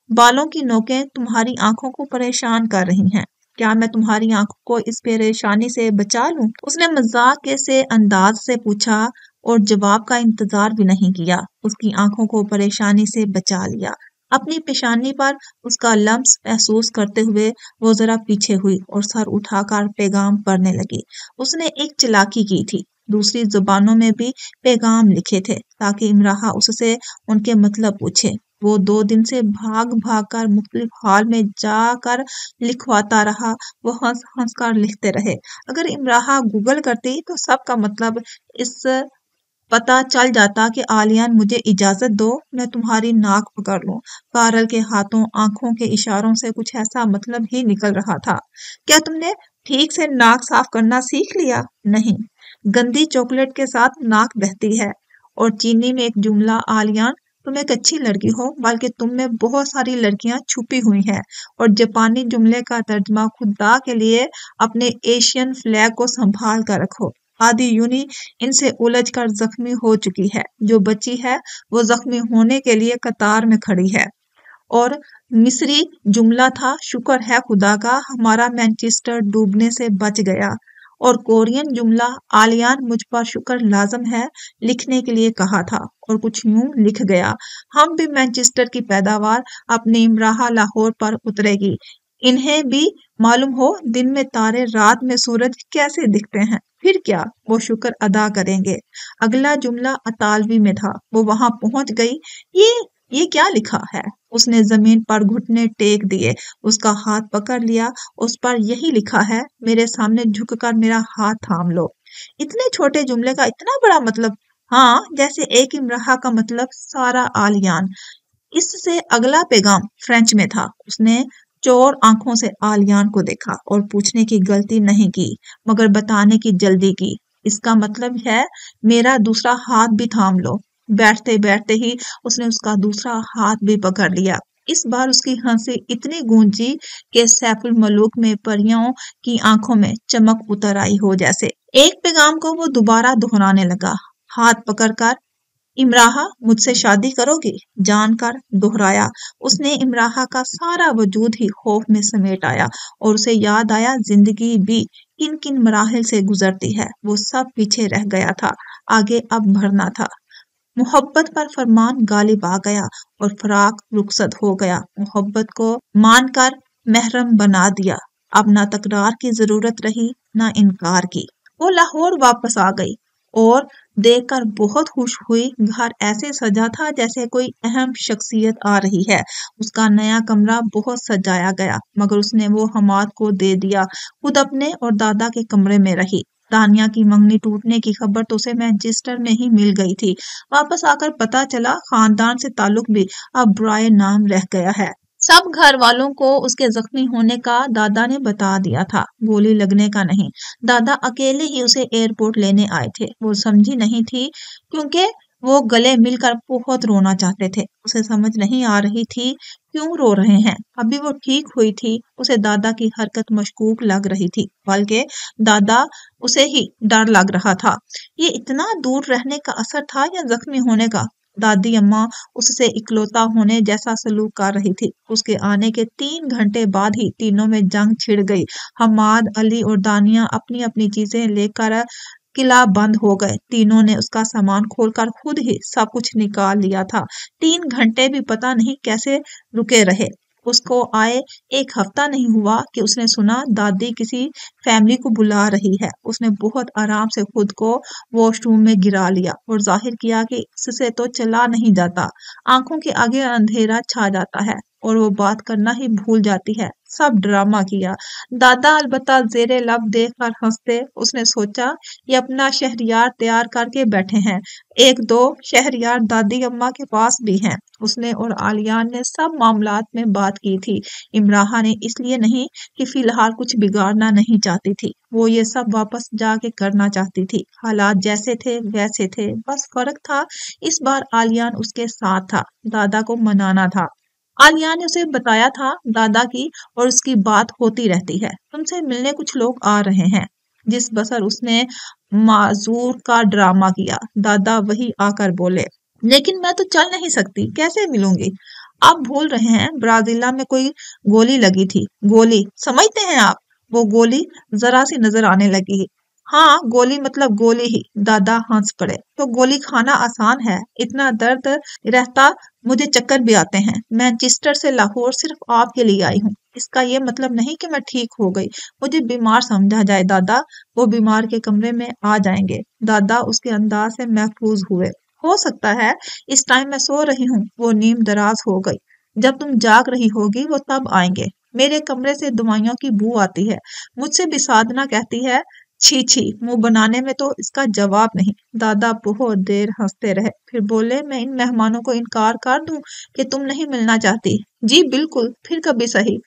بالوں کی نوکیں تمہاری آنکھوں کو پریشان کر رہی ہیں، کیا میں تمہاری آنکھوں کو اس پریشانی سے بچا لوں؟ اس نے مذاق کے سے انداز سے پوچھا اور جواب کا انتظار بھی نہیں کیا، اس کی آنکھوں کو پریشانی سے بچا لیا۔ اپنی پیشانی پر اس کا لمس محسوس کرتے ہوئے وہ ذرا پیچھے ہوئی اور سر اٹھا کر پیغام پڑھنے لگی۔ اس نے ایک چالاکی کی تھی، دوسری زبانوں میں بھی پیغام لکھے تھے تاکہ امراحہ اس سے ان کے مطلب پوچھے۔ وہ 2 دن سے بھاگ بھاگ کر مختلف حال میں جا کر لکھواتا رہا، وہ ہنس ہنس کر لکھتے رہے۔ اگر امراحہ گوگل کرتی تو سب کا مطلب اس پتہ چل جاتا کہ آلیان مجھے اجازت دو میں تمہاری ناک پکڑ لوں۔ کارل کے ہاتھوں آنکھوں کے اشاروں سے کچھ ایسا مطلب ہی نکل رہا تھا۔ کیا تم نے ٹھیک سے ناک صاف کرنا سیکھ لیا؟ نہیں، گندی چاکلیٹ کے ساتھ ناک بہتی ہے۔ اور چینی میں ایک جملہ آلیان تم ایک اچھی لڑکی ہو، بلکہ تم میں بہت ساری لڑکیاں چھپی ہوئی ہیں۔ اور جاپانی جملے کا ترجمہ خدا کے لیے اپنے ایشین فلیگ کو سنبھال کر رکھو۔ آدھی یونی ان سے الجھ کر زخمی ہو چکی ہے، جو بچی ہے وہ زخمی ہونے کے لیے قطار میں کھڑی ہے۔ اور مصری جملہ تھا شکر ہے خدا کا ہمارا مانچسٹر ڈوبنے سے بچ گیا۔ اور کورین جملہ آلیان مجھ پر شکر لازم ہے لکھنے کے لیے کہا تھا، اور کچھ یوں لکھ گیا، ہم بھی مانچسٹر کی پیداوار اپنی امراحہ لاہور پر اترے گی۔ انہیں بھی معلوم ہو دن میں تارے رات میں سورج کیسے دکھتے ہیں، پھر کیا وہ شکر ادا کریں گے۔ اگلا جملہ اطالوی میں تھا۔ وہ وہاں پہنچ گئی۔ یہ کیا لکھا ہے؟ اس نے زمین پر گھٹنے ٹیک دیے، اس کا ہاتھ پکڑ لیا۔ اس پر یہی لکھا ہے، میرے سامنے جھک کر میرا ہاتھ تھام لو۔ اتنے چھوٹے جملے کا اتنا بڑا مطلب؟ ہاں، جیسے ایک امراحہ کا مطلب سارا آلیان۔ اس سے اگلا پیغام فرینچ میں تھا۔ اس نے چور آنکھوں سے آلیان کو دیکھا اور پوچھنے کی غلطی نہیں کی مگر بتانے کی جلدی کی۔ اس کا مطلب ہے میرا دوسرا ہاتھ بھی تھام لو۔ بیٹھتے بیٹھتے ہی اس نے اس کا دوسرا ہاتھ بھی پکڑ لیا۔ اس بار اس کی ہنسی اتنی گونجی کہ سیف الملوک میں پریوں کی آنکھوں میں چمک اتر آئی ہو جیسے۔ ایک پیغام کو وہ دوبارہ دہرانے لگا، ہاتھ پکڑ کر، امراحہ مجھ سے شادی کرو گی؟ جان کر دہرایا۔ اس نے امراحہ کا سارا وجود ہی خوف میں سمیٹ آیا اور اسے یاد آیا زندگی بھی کن کن مراحل سے گزرتی ہے۔ وہ سب پیچھے رہ گیا تھا، آگے اب بڑھنا تھا۔ محبت پر فرمان غالب آ گیا اور فراق رخصت ہو گیا۔ محبت کو مان کر محرم بنا دیا۔ اب نہ تکرار کی ضرورت رہی نہ انکار کی۔ وہ لاہور واپس آ گئی اور دیکھ کر بہت خوش ہوئی۔ گھر ایسے سجا تھا جیسے کوئی اہم شخصیت آ رہی ہے۔ اس کا نیا کمرہ بہت سجایا گیا مگر اس نے وہ حماد کو دے دیا، خود اپنے اور دادا کے کمرے میں رہی۔ دانیہ کی منگنی ٹوٹنے کی خبر تو اسے مانچسٹر میں ہی مل گئی تھی۔ واپس آ کر پتہ چلا خاندان سے تعلق بھی اب برائے نام رہ گیا ہے۔ سب گھر والوں کو اس کے زخمی ہونے کا دادا نے بتا دیا تھا، گولی لگنے کا نہیں۔ دادا اکیلے ہی اسے ایئرپورٹ لینے آئے تھے۔ وہ سمجھی نہیں تھی کیونکہ وہ گلے مل کر بہت رونا چاہتے تھے۔ اسے سمجھ نہیں آ رہی تھی کیوں رو رہے ہیں۔ ابھی وہ ٹھیک ہوئی تھی، اسے دادا کی حرکت مشکوک لگ رہی تھی، بلکہ دادا اسے ہی ڈر لگ رہا تھا۔ یہ اتنا دور رہنے کا اثر تھا یا زخمی ہونے کا؟ دادی اماں اس سے اکلوتا ہونے جیسا سلوک کر رہی تھی۔ اس کے آنے کے 3 گھنٹے بعد ہی تینوں میں جنگ چھڑ گئی۔ حماد، علی اور دانیہ اپنی اپنی چیزیں لے کر قلعہ بند ہو گئے۔ تینوں نے اس کا سامان کھول کر خود ہی سب کچھ نکال لیا تھا۔ 3 گھنٹے بھی پتہ نہیں کیسے رکے رہے۔ اس کو آئے 1 ہفتہ نہیں ہوا کہ اس نے سنا دادی کسی فیملی کو بلا رہی ہے۔ اس نے بہت آرام سے خود کو واش روم میں گرا لیا اور ظاہر کیا کہ اس سے تو چلا نہیں جاتا۔ آنکھوں کے آگے اندھیرا چھا جاتا ہے۔ और वो बात करना ही भूल जाती है। सब ड्रामा किया। दादा अलबत्ता जेरे लब देख कर हंसते। उसने सोचा ये अपना शहरियार तैयार करके बैठे हैं। एक दो शहरियार दादी अम्मा के पास भी हैं। उसने और आलियान ने सब मामलात में बात की थी। इमराहा ने इसलिए नहीं कि फिलहाल कुछ बिगाड़ना नहीं चाहती थी, वो ये सब वापस जाके करना चाहती थी। हालात जैसे थे वैसे थे, बस फर्क था इस बार आलियान उसके साथ था। दादा को मनाना था। आलिया ने उसे बताया था दादा की और उसकी बात होती रहती है। तुमसे मिलने कुछ लोग आ रहे हैं। जिस बसर उसने माजूर का ड्रामा किया, दादा वही आकर बोले, लेकिन मैं तो चल नहीं सकती, कैसे मिलूंगी? आप भूल रहे हैं ब्राजीला में कोई गोली लगी थी। गोली समझते हैं आप? वो गोली जरा सी नजर आने लगी। हाँ, गोली मतलब गोली ही। दादा हंस पड़े। तो गोली खाना आसान है? इतना दर्द रहता मुझे चक्कर भी आते हैं। मैनचेस्टर से लाहौर सिर्फ आपके लिए आई हूँ। इसका ये मतलब नहीं कि मैं ठीक हो गई। मुझे बीमार समझा जाए दादा। वो बीमार के कमरे में आ जाएंगे। दादा उसके अंदाज से महफूज हुए। हो सकता है इस टाइम मैं सो रही हूँ, वो नींद दराज हो गई। जब तुम जाग रही होगी वो तब आएंगे। मेरे कमरे से दवाइयों की बू आती है। मुझसे भी साधना कहती है छी छी, मुंह बनाने में तो इसका जवाब नहीं। दादा बहुत देर हंसते रहे, फिर बोले, मैं इन मेहमानों को इनकार कर दूं कि तुम नहीं मिलना चाहती? जी बिल्कुल, फिर कभी सही।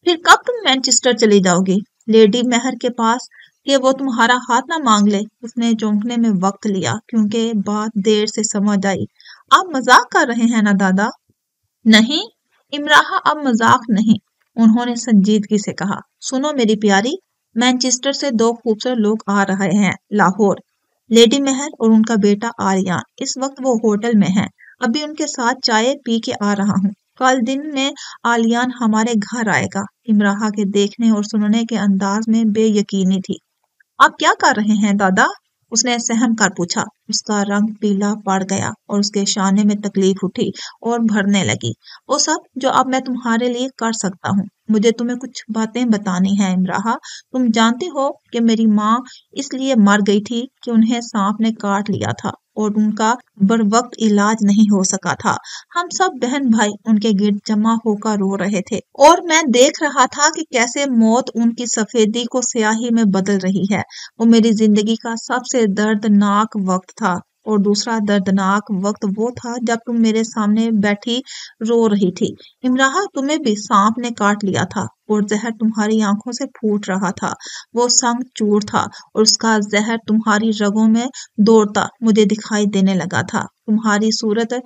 फिर कब तुम मैनचेस्टर चली जाओगी? लेडी मेहर के पास, कि वो तुम्हारा हाथ ना मांग ले। उसने चौंकने में वक्त लिया क्योंकि बात देर से समझ आई। आप मजाक कर रहे हैं ना दादा? नहीं, इमराहा अब मजाक नहीं। उन्होंने संजीदगी से कहा, सुनो मेरी प्यारी, मैनचेस्टर से दो खूबसूरत लोग आ रहे हैं लाहौर। लेडी मेहर और उनका बेटा आर्यन। इस वक्त वो होटल में हैं। अभी उनके साथ चाय पी के आ रहा हूँ। कल दिन में आलियान हमारे घर आएगा। इमराहा के देखने और सुनने के अंदाज में बेयकीनी थी। आप क्या कर रहे हैं दादा? उसने सहम कर पूछा। उसका रंग पीला पड़ गया और उसके शाने में तकलीफ उठी और भरने लगी। वो सब जो अब मैं तुम्हारे लिए कर सकता हूँ। मुझे तुम्हें कुछ बातें बतानी है इमराहा। तुम जानती हो कि मेरी माँ इसलिए मर गई थी कि उन्हें सांप ने काट लिया था और उनका बर वक्त इलाज नहीं हो सका था। हम सब बहन भाई उनके गिर्द जमा होकर रो रहे थे और मैं देख रहा था कि कैसे मौत उनकी सफेदी को स्याही में बदल रही है। वो मेरी जिंदगी का सबसे दर्दनाक वक्त था। और दूसरा दर्दनाक वक्त वो था जब तुम मेरे सामने बैठी रो रही थी। इमराहा, तुम्हें भी सांप ने काट लिया था और जहर तुम्हारी आंखों से फूट रहा था। वो संग चूर था और उसका जहर तुम्हारी रगों में दौड़ता मुझे दिखाई देने लगा था। तुम्हारी सूरत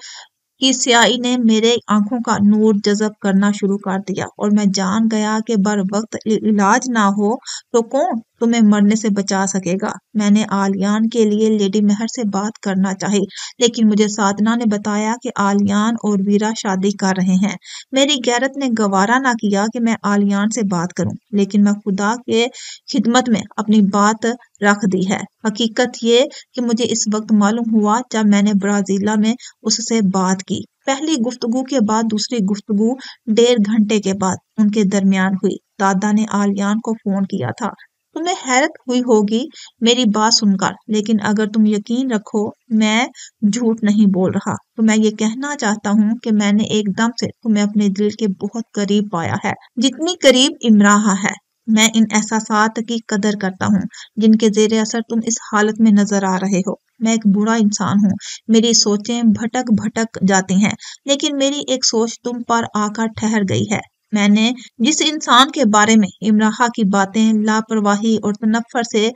की स्याही ने मेरे आंखों का नूर जज़ब करना शुरू कर दिया और मैं जान गया कि बर वक्त इलाज ना हो तो कौन तुम्हें मरने से बचा सकेगा। मैंने आलियान के लिए लेडी मेहर से बात करना चाही, लेकिन मुझे साधना ने बताया कि आलियान और वीरा शादी कर रहे हैं। मेरी गैरत ने गवारा ना किया कि मैं आलियान से बात करूं, लेकिन मैं खुदा के खिदमत में अपनी बात रख दी है। हकीकत ये कि मुझे इस वक्त मालूम हुआ जब मैंने ब्राजीला में उससे बात की। पहली गुफ्तगू के बाद दूसरी गुफ्तगू 1.5 घंटे के बाद उनके दरमियान हुई। दादा ने आलियान को फोन किया था। तुम्हें हैरत हुई होगी मेरी बात सुनकर, लेकिन अगर तुम यकीन रखो मैं झूठ नहीं बोल रहा, तो मैं ये कहना चाहता हूँ कि मैंने एकदम से तुम्हें अपने दिल के बहुत करीब पाया है, जितनी करीब इमराहा है। मैं इन एहसासात की कदर करता हूँ जिनके जेरे असर तुम इस हालत में नजर आ रहे हो। मैं एक बुरा इंसान हूँ। मेरी सोचें भटक भटक जाती हैं, लेकिन मेरी एक सोच तुम पर आकर ठहर गई है। मैंने जिस इंसान के बारे में इमराहा की बातें लापरवाही और तनफ्फर से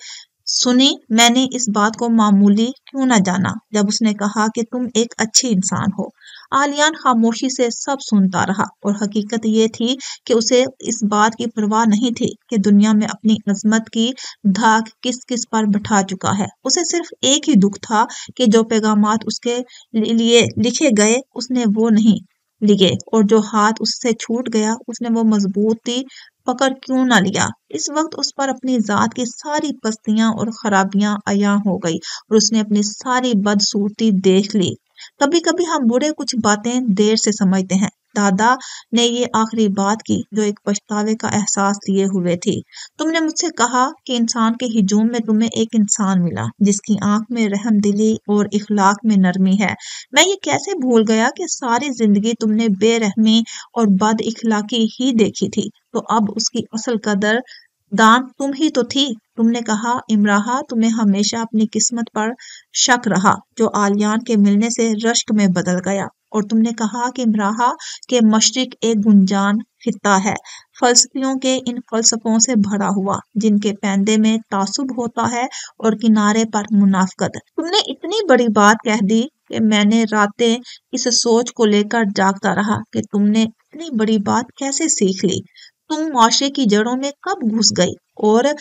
सुनी, मैंने इस बात को मामूली क्यों न जाना जब उसने कहा कि तुम एक अच्छी इंसान हो। आलियान खामोशी से सब सुनता रहा और हकीकत ये थी कि उसे इस बात की परवाह नहीं थी कि दुनिया में अपनी अजमत की धाक किस किस पर बैठा चुका है। उसे सिर्फ एक ही दुख था कि जो पैगामात उसके लिए लिखे गए उसने वो नहीं लिए और जो हाथ उससे छूट गया उसने वो मजबूती पकड़ क्यों ना लिया। इस वक्त उस पर अपनी जात की सारी पस्तियां और खराबियां अया हो गई और उसने अपनी सारी बदसूरती देख ली। कभी कभी हम बुरे कुछ बातें देर से समझते हैं। दादा ने ये आखिरी बात की जो एक पछतावे का एहसास लिए हुए थी। तुमने मुझसे कहा कि इंसान के हिजूम में तुम्हें एक इंसान मिला जिसकी आंख में रहमदिली और इखलाक में नरमी है। मैं ये कैसे भूल गया कि सारी जिंदगी तुमने बेरहमी और बद इखलाकी ही देखी थी, तो अब उसकी असल कदर दान तुम ही तो थी। तुमने कहा, इमराहा तुम्हें हमेशा अपनी किस्मत पर शक रहा जो आलियान के मिलने से रश्क में बदल गया, और तुमने कहा कि इमराहा के मशरिक एक गुंजान खित्ता है, फलसफियों के इन फलसफों से भरा हुआ जिनके पैंदे में तासुब होता है और किनारे पर मुनाफकत। तुमने इतनी बड़ी बात कह दी कि मैंने रातें इस सोच को लेकर जागता रहा कि तुमने इतनी बड़ी बात कैसे सीख ली, तुम माशरे की जड़ों में कब घुस गई और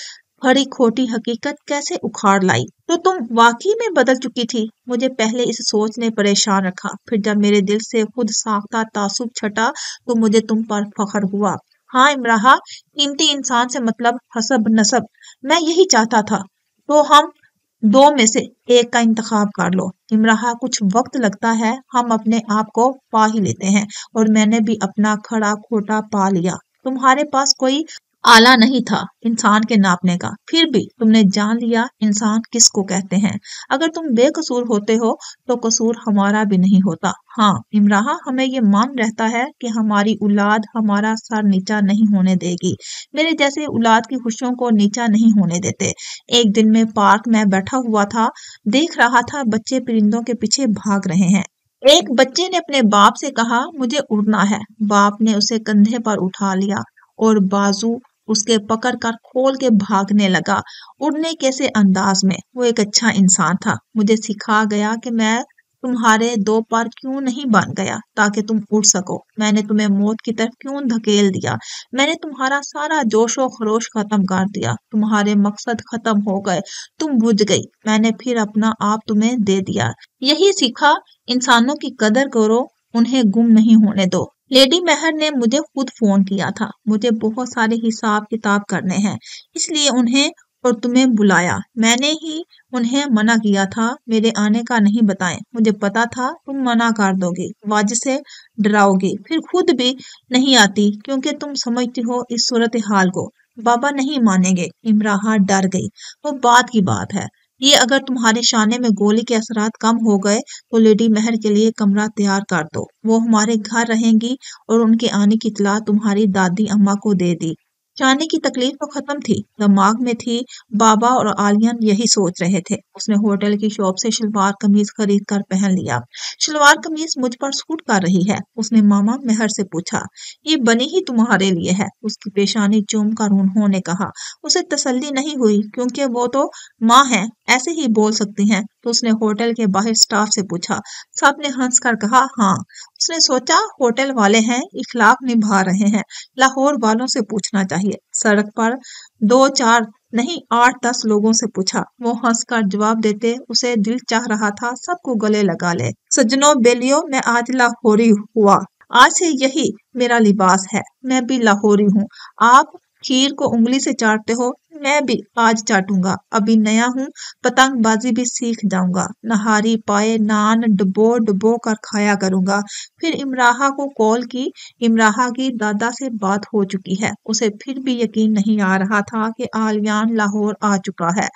खड़ी खोटी हकीकत कैसे उखाड़ लाई। तो तुम वाकई में बदल चुकी थी। मुझे पहले इस सोच ने परेशान रखा, फिर जब मेरे दिल से खुद साख्ता तासुब छटा तो मुझे तुम पर फख्र हुआ। हाँ इमराहा, कीमती इंसान से मतलब हसब नसब, मैं यही चाहता था। तो हम दो में से एक का इंतखाब कर लो। इमराहा, कुछ वक्त लगता है, हम अपने आप को पा ही लेते हैं, और मैंने भी अपना खड़ा खोटा पा लिया। तुम्हारे पास कोई आला नहीं था इंसान के नापने का, फिर भी तुमने जान लिया इंसान किसको कहते हैं। अगर तुम बेकसूर होते हो तो कसूर हमारा भी नहीं होता। हाँ इमराहा, हमें ये मान रहता है कि हमारी औलाद हमारा सर नीचा नहीं होने देगी। मेरे जैसे औलाद की खुशियों को नीचा नहीं होने देते। एक दिन में पार्क में बैठा हुआ था, देख रहा था बच्चे परिंदों के पीछे भाग रहे हैं। एक बच्चे ने अपने बाप से कहा, मुझे उड़ना है। बाप ने उसे कंधे पर उठा लिया और बाजू उसके पकड़ कर खोल के भागने लगा, उड़ने कैसे अंदाज में। वो एक अच्छा इंसान था, मुझे सिखा गया कि मैं तुम्हारे दो पर क्यों नहीं बन गया ताकि तुम उड़ सको। मैंने तुम्हें मौत की तरफ क्यों धकेल दिया। मैंने तुम्हारा सारा जोशो खरोश खत्म कर दिया, तुम्हारे मकसद खत्म हो गए, तुम बुझ गई, मैंने फिर अपना आप तुम्हें दे दिया। यही सीखा, इंसानों की कदर करो, उन्हें गुम नहीं होने दो। लेडी मेहर ने मुझे खुद फोन किया था, मुझे बहुत सारे हिसाब किताब करने हैं, इसलिए उन्हें और तुम्हें बुलाया। मैंने ही उन्हें मना किया था, मेरे आने का नहीं बताएं। मुझे पता था तुम मना कर दोगी, वाजिब से डराओगी, फिर खुद भी नहीं आती क्योंकि तुम समझती हो इस सूरत हाल को। बाबा नहीं मानेंगे। इमराहा डर गई। वो बात की बात है, ये अगर तुम्हारे शाने में गोली के असरात कम हो गए तो लेडी मेहर के लिए कमरा तैयार कर दो, वो हमारे घर रहेंगी, और उनके आने की इत्तला तुम्हारी दादी अम्मा को दे दी। शाने की तकलीफ तो खत्म थी, दिमाग में थी। बाबा और आलियन यही सोच रहे थे। उसने होटल की शॉप से शलवार कमीज खरीद कर पहन लिया। शलवार कमीज मुझ पर सूट कर रही है, उसने मामा मेहर से पूछा। ये बनी ही तुम्हारे लिए है, उसकी पेशानी चूम कर उन्होंने कहा। उसे तसल्ली नहीं हुई क्योंकि वो तो माँ है, ऐसे ही बोल सकती हैं। तो उसने होटल के बाहर स्टाफ से पूछा। सब ने हंस कर कहा हाँ। उसने सोचा होटल वाले हैं, इखलाक निभा रहे हैं, लाहौर वालों से पूछना चाहिए। सड़क पर 2-4 नहीं 8-10 लोगों से पूछा। वो हंसकर जवाब देते उसे दिल चाह रहा था सबको गले लगा ले। सज्जनों बेलियो, मैं आज लाहौरी हुआ, आज से यही मेरा लिबास है, मैं भी लाहौरी हूँ। आप खीर को उंगली से चाटते हो, मैं भी आज चाटूंगा। अभी नया हूँ, पतंगबाजी भी सीख जाऊंगा। नहारी पाए नान डुबो डुबो कर खाया करूंगा। फिर इमराहा को कॉल की। इमराहा की दादा से बात हो चुकी है। उसे फिर भी यकीन नहीं आ रहा था कि आलियान लाहौर आ चुका है।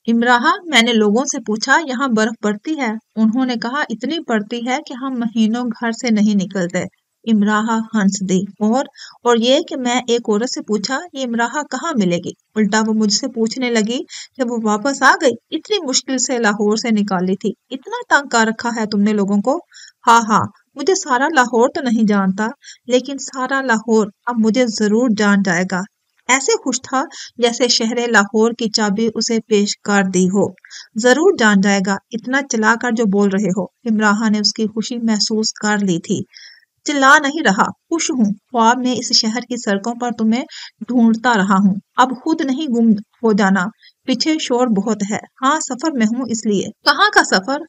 इमराहा, मैंने लोगों से पूछा यहाँ बर्फ पड़ती है। उन्होंने कहा इतनी पड़ती है कि हम महीनों घर से नहीं निकलते। इमराहा हंस दी। और ये कि मैं एक औरत से पूछा ये इमराहा कहाँ मिलेगी। उल्टा वो मुझसे पूछने लगी जब वो वापस आ गई, इतनी मुश्किल से लाहौर से निकाली थी, इतना तंग कर रखा है तुमने लोगों को। हाँ हाँ, मुझे सारा लाहौर तो नहीं जानता, लेकिन सारा लाहौर अब मुझे जरूर जान जाएगा। ऐसे खुश था जैसे शहर लाहौर की चाबी उसे पेश कर दी हो। जरूर जान जाएगा, इतना चलाकर जो बोल रहे हो। इमराहा ने उसकी खुशी महसूस कर ली थी। चिल्ला नहीं रहा, खुश हूँ। ख्वाब में इस शहर की सड़कों पर तुम्हें ढूंढता रहा हूँ, अब खुद नहीं गुम हो जाना। पीछे शोर बहुत है। हाँ सफर में हूँ इसलिए। कहाँ का सफर?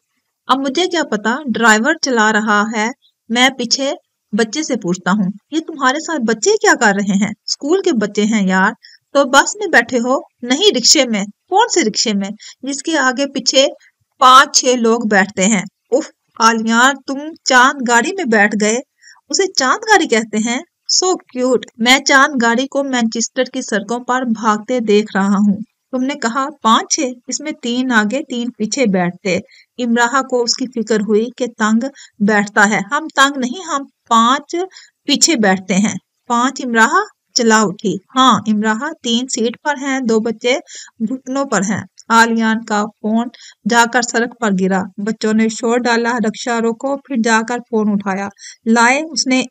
अब मुझे क्या पता, ड्राइवर चला रहा है, मैं पीछे बच्चे से पूछता हूँ। ये तुम्हारे साथ बच्चे क्या कर रहे हैं? स्कूल के बच्चे हैं यार। तो बस में बैठे हो? नहीं, रिक्शे में। कौन से रिक्शे में? जिसके आगे पीछे 5-6 लोग बैठते हैं। उफ आलियान, तुम चांद गाड़ी में बैठ गए। उसे चांद गाड़ी कहते हैं? So cute. मैं चांद गाड़ी को मैनचेस्टर की सड़कों पर भागते देख रहा हूँ। तुमने कहा 5-6, इसमें 3 आगे 3 पीछे बैठते। इमराहा को उसकी फिक्र हुई कि तंग बैठता है। हम तंग नहीं, हम 5 पीछे बैठते हैं। 5 इमराहा चला उठी। हाँ इमराहा, 3 सीट पर हैं, 2 बच्चे घुटनों पर हैं। आलियान का फोन जाकर सड़क पर गिरा। बच्चों ने शोर डाला, रक्षा रोको, फिर जाकर फोन उठाया। लाए, उसने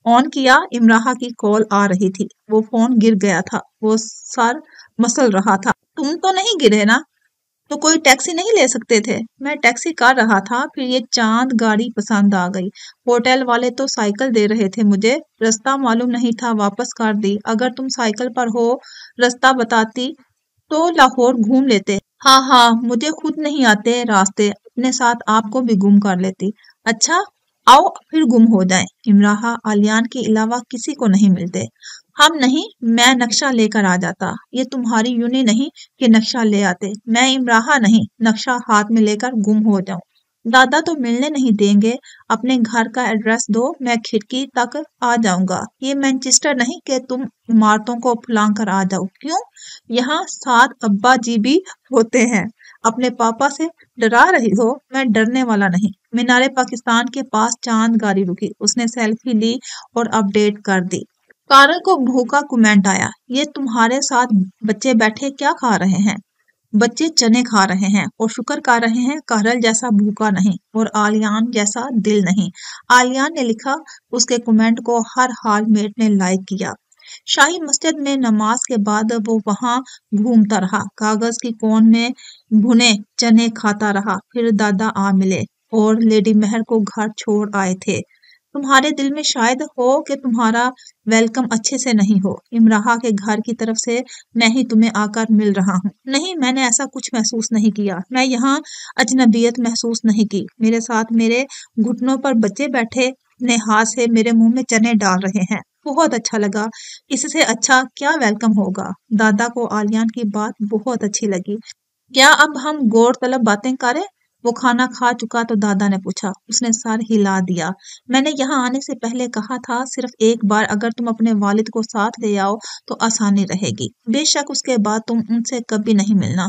ऑन किया। इमराहा की कॉल आ रही थी। वो फोन गिर गया था। वो सर मसल रहा था। तुम तो नहीं गिरे ना? तो कोई टैक्सी नहीं ले सकते थे? मैं टैक्सी कर रहा था, फिर ये चांद गाड़ी पसंद आ गई। होटल वाले तो साइकिल दे रहे थे मुझे, रास्ता मालूम नहीं था, वापस कर दी। अगर तुम साइकिल पर हो, रास्ता बताती तो लाहौर घूम लेते। हाँ हाँ, मुझे खुद नहीं आते रास्ते, अपने साथ आपको भी गुम कर लेती। अच्छा, आओ फिर गुम हो जाएं। इमराहा आलियान के अलावा किसी को नहीं मिलते। हम नहीं, मैं नक्शा लेकर आ जाता। ये तुम्हारी यूनी नहीं कि नक्शा ले आते। मैं इमराहा नहीं, नक्शा हाथ में लेकर गुम हो जाऊं। दादा तो मिलने नहीं देंगे। अपने घर का एड्रेस दो, मैं खिड़की तक आ जाऊंगा। ये मैनचेस्टर नहीं कि तुम इमारतों को फुलांग कर आ जाओ। क्यों? यहाँ 7 अब्बा जी भी होते हैं। अपने पापा से डरा रही हो? मैं डरने वाला नहीं। मीनारे पाकिस्तान के पास चांद गाड़ी रुकी। उसने सेल्फी ली और अपडेट कर दी। कारल को भूखा कमेंट आया। ये तुम्हारे साथ बच्चे बैठे क्या खा रहे हैं? बच्चे चने खा रहे हैं और शुक्र कर रहे हैं कारल जैसा भूखा नहीं और आलियान जैसा दिल नहीं। आलियान ने लिखा। उसके कमेंट को हर हाल मेट ने लाइक किया। शाही मस्जिद में नमाज के बाद वो वहां घूमता रहा, कागज की कोन में भुने चने खाता रहा। फिर दादा आ मिले और लेडी मेहर को घर छोड़ आए थे। तुम्हारे दिल में शायद हो कि तुम्हारा वेलकम अच्छे से नहीं हो। इमराहा के घर की तरफ से मैं ही तुम्हें आकर मिल रहा हूँ। नहीं, मैंने ऐसा कुछ महसूस नहीं किया। मैं यहाँ अजनबियत महसूस नहीं की। मेरे साथ मेरे घुटनों पर बच्चे बैठे, अपने हाथ से मेरे मुंह में चने डाल रहे हैं। बहुत अच्छा लगा। इससे अच्छा क्या वेलकम होगा? दादा को आलियान की बात बहुत अच्छी लगी। क्या अब हम गौर तलब बातें करें? वो खाना खा चुका तो दादा ने पूछा। उसने सर हिला दिया। मैंने यहाँ आने से पहले कहा था, सिर्फ एक बार अगर तुम अपने वालिद को साथ ले आओ तो आसानी रहेगी। बेशक उसके बाद तुम उनसे कभी नहीं मिलना।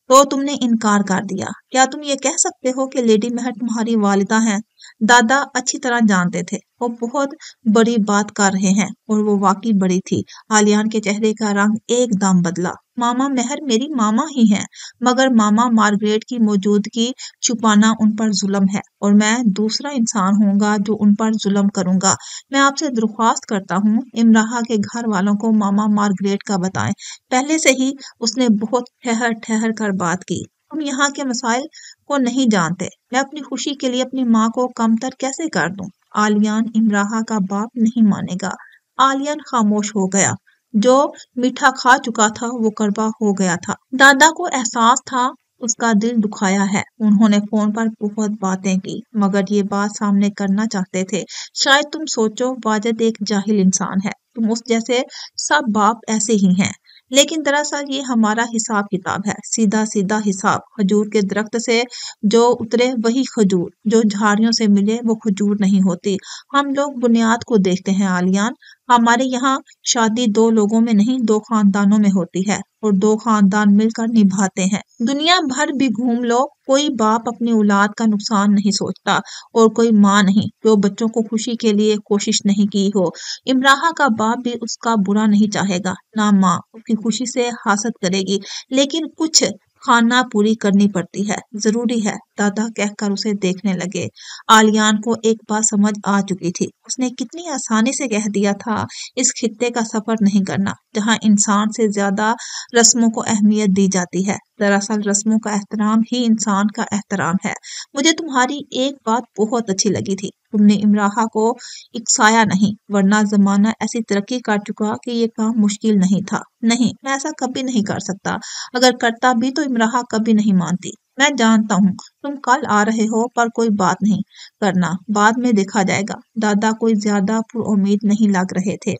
तो तुमने इनकार कर दिया। क्या तुम ये कह सकते हो कि लेडी मेहर तुम्हारी वालिदा हैं? दादा अच्छी तरह जानते थे वो बहुत बड़ी बात कर रहे हैं और वो वाकई बड़ी थी। आलियान के चेहरे का रंग एकदम बदला। मामा मेहर मेरी मामा ही हैं, मगर मामा मार्गरेट की मौजूदगी छुपाना उन पर जुल्म है और मैं दूसरा इंसान होऊंगा जो उन पर जुल्म करूंगा। मैं आपसे दरख्वास्त करता हूँ, इमराहा के घर वालों को मामा मार्गरेट का बताएं। पहले से ही उसने बहुत ठहर ठहर कर बात की। तुम यहाँ के मसाइल को नहीं जानते। मैं अपनी खुशी के लिए अपनी माँ को कमतर कैसे कर दूं? आलियान इमराहा का बाप नहीं मानेगा। आलियान खामोश हो गया। जो मीठा खा चुका था वो कड़वा हो गया था। दादा को एहसास था उसका दिल दुखाया है। उन्होंने फोन पर बहुत बातें की, मगर ये बात सामने करना चाहते थे। शायद तुम सोचो वाजिद एक जाहिल इंसान है, तुम उस जैसे सब बाप ऐसे ही हैं। लेकिन दरअसल ये हमारा हिसाब किताब है, सीधा सीधा हिसाब। खजूर के दरख्त से जो उतरे वही खजूर, जो झाड़ियों से मिले वो खजूर नहीं होती। हम लोग बुनियाद को देखते हैं आलियान। हमारे यहाँ शादी 2 लोगों में नहीं 2 खानदानों में होती है और 2 खानदान मिलकर निभाते हैं। दुनिया भर भी घूम लो, कोई बाप अपनी औलाद का नुकसान नहीं सोचता और कोई माँ नहीं जो बच्चों को खुशी के लिए कोशिश नहीं की हो। इमराहा का बाप भी उसका बुरा नहीं चाहेगा, ना माँ उसकी खुशी से हासद करेगी। लेकिन कुछ खाना पूरी करनी पड़ती है, जरूरी है। दादा कहकर उसे देखने लगे। आलियान को एक बात समझ आ चुकी थी। उसने कितनी आसानी से कह दिया था इस खित्ते का सफर नहीं करना, जहाँ इंसान से ज्यादा रस्मों को अहमियत दी जाती है। दरअसल रस्मों का एहतराम ही इंसान का एहतराम है। मुझे तुम्हारी एक बात बहुत अच्छी लगी थी, तुमने इमराहा को इकसाया नहीं, वरना जमाना ऐसी तरक्की कर चुका कि ये काम मुश्किल नहीं था। नहीं, मैं ऐसा कभी नहीं कर सकता। अगर करता भी तो इमराहा कभी नहीं मानती। मैं जानता हूँ तुम कल आ रहे हो, पर कोई बात नहीं करना, बाद में देखा जाएगा। दादा कोई ज्यादा पुरुम्मीद नहीं लग रहे थे।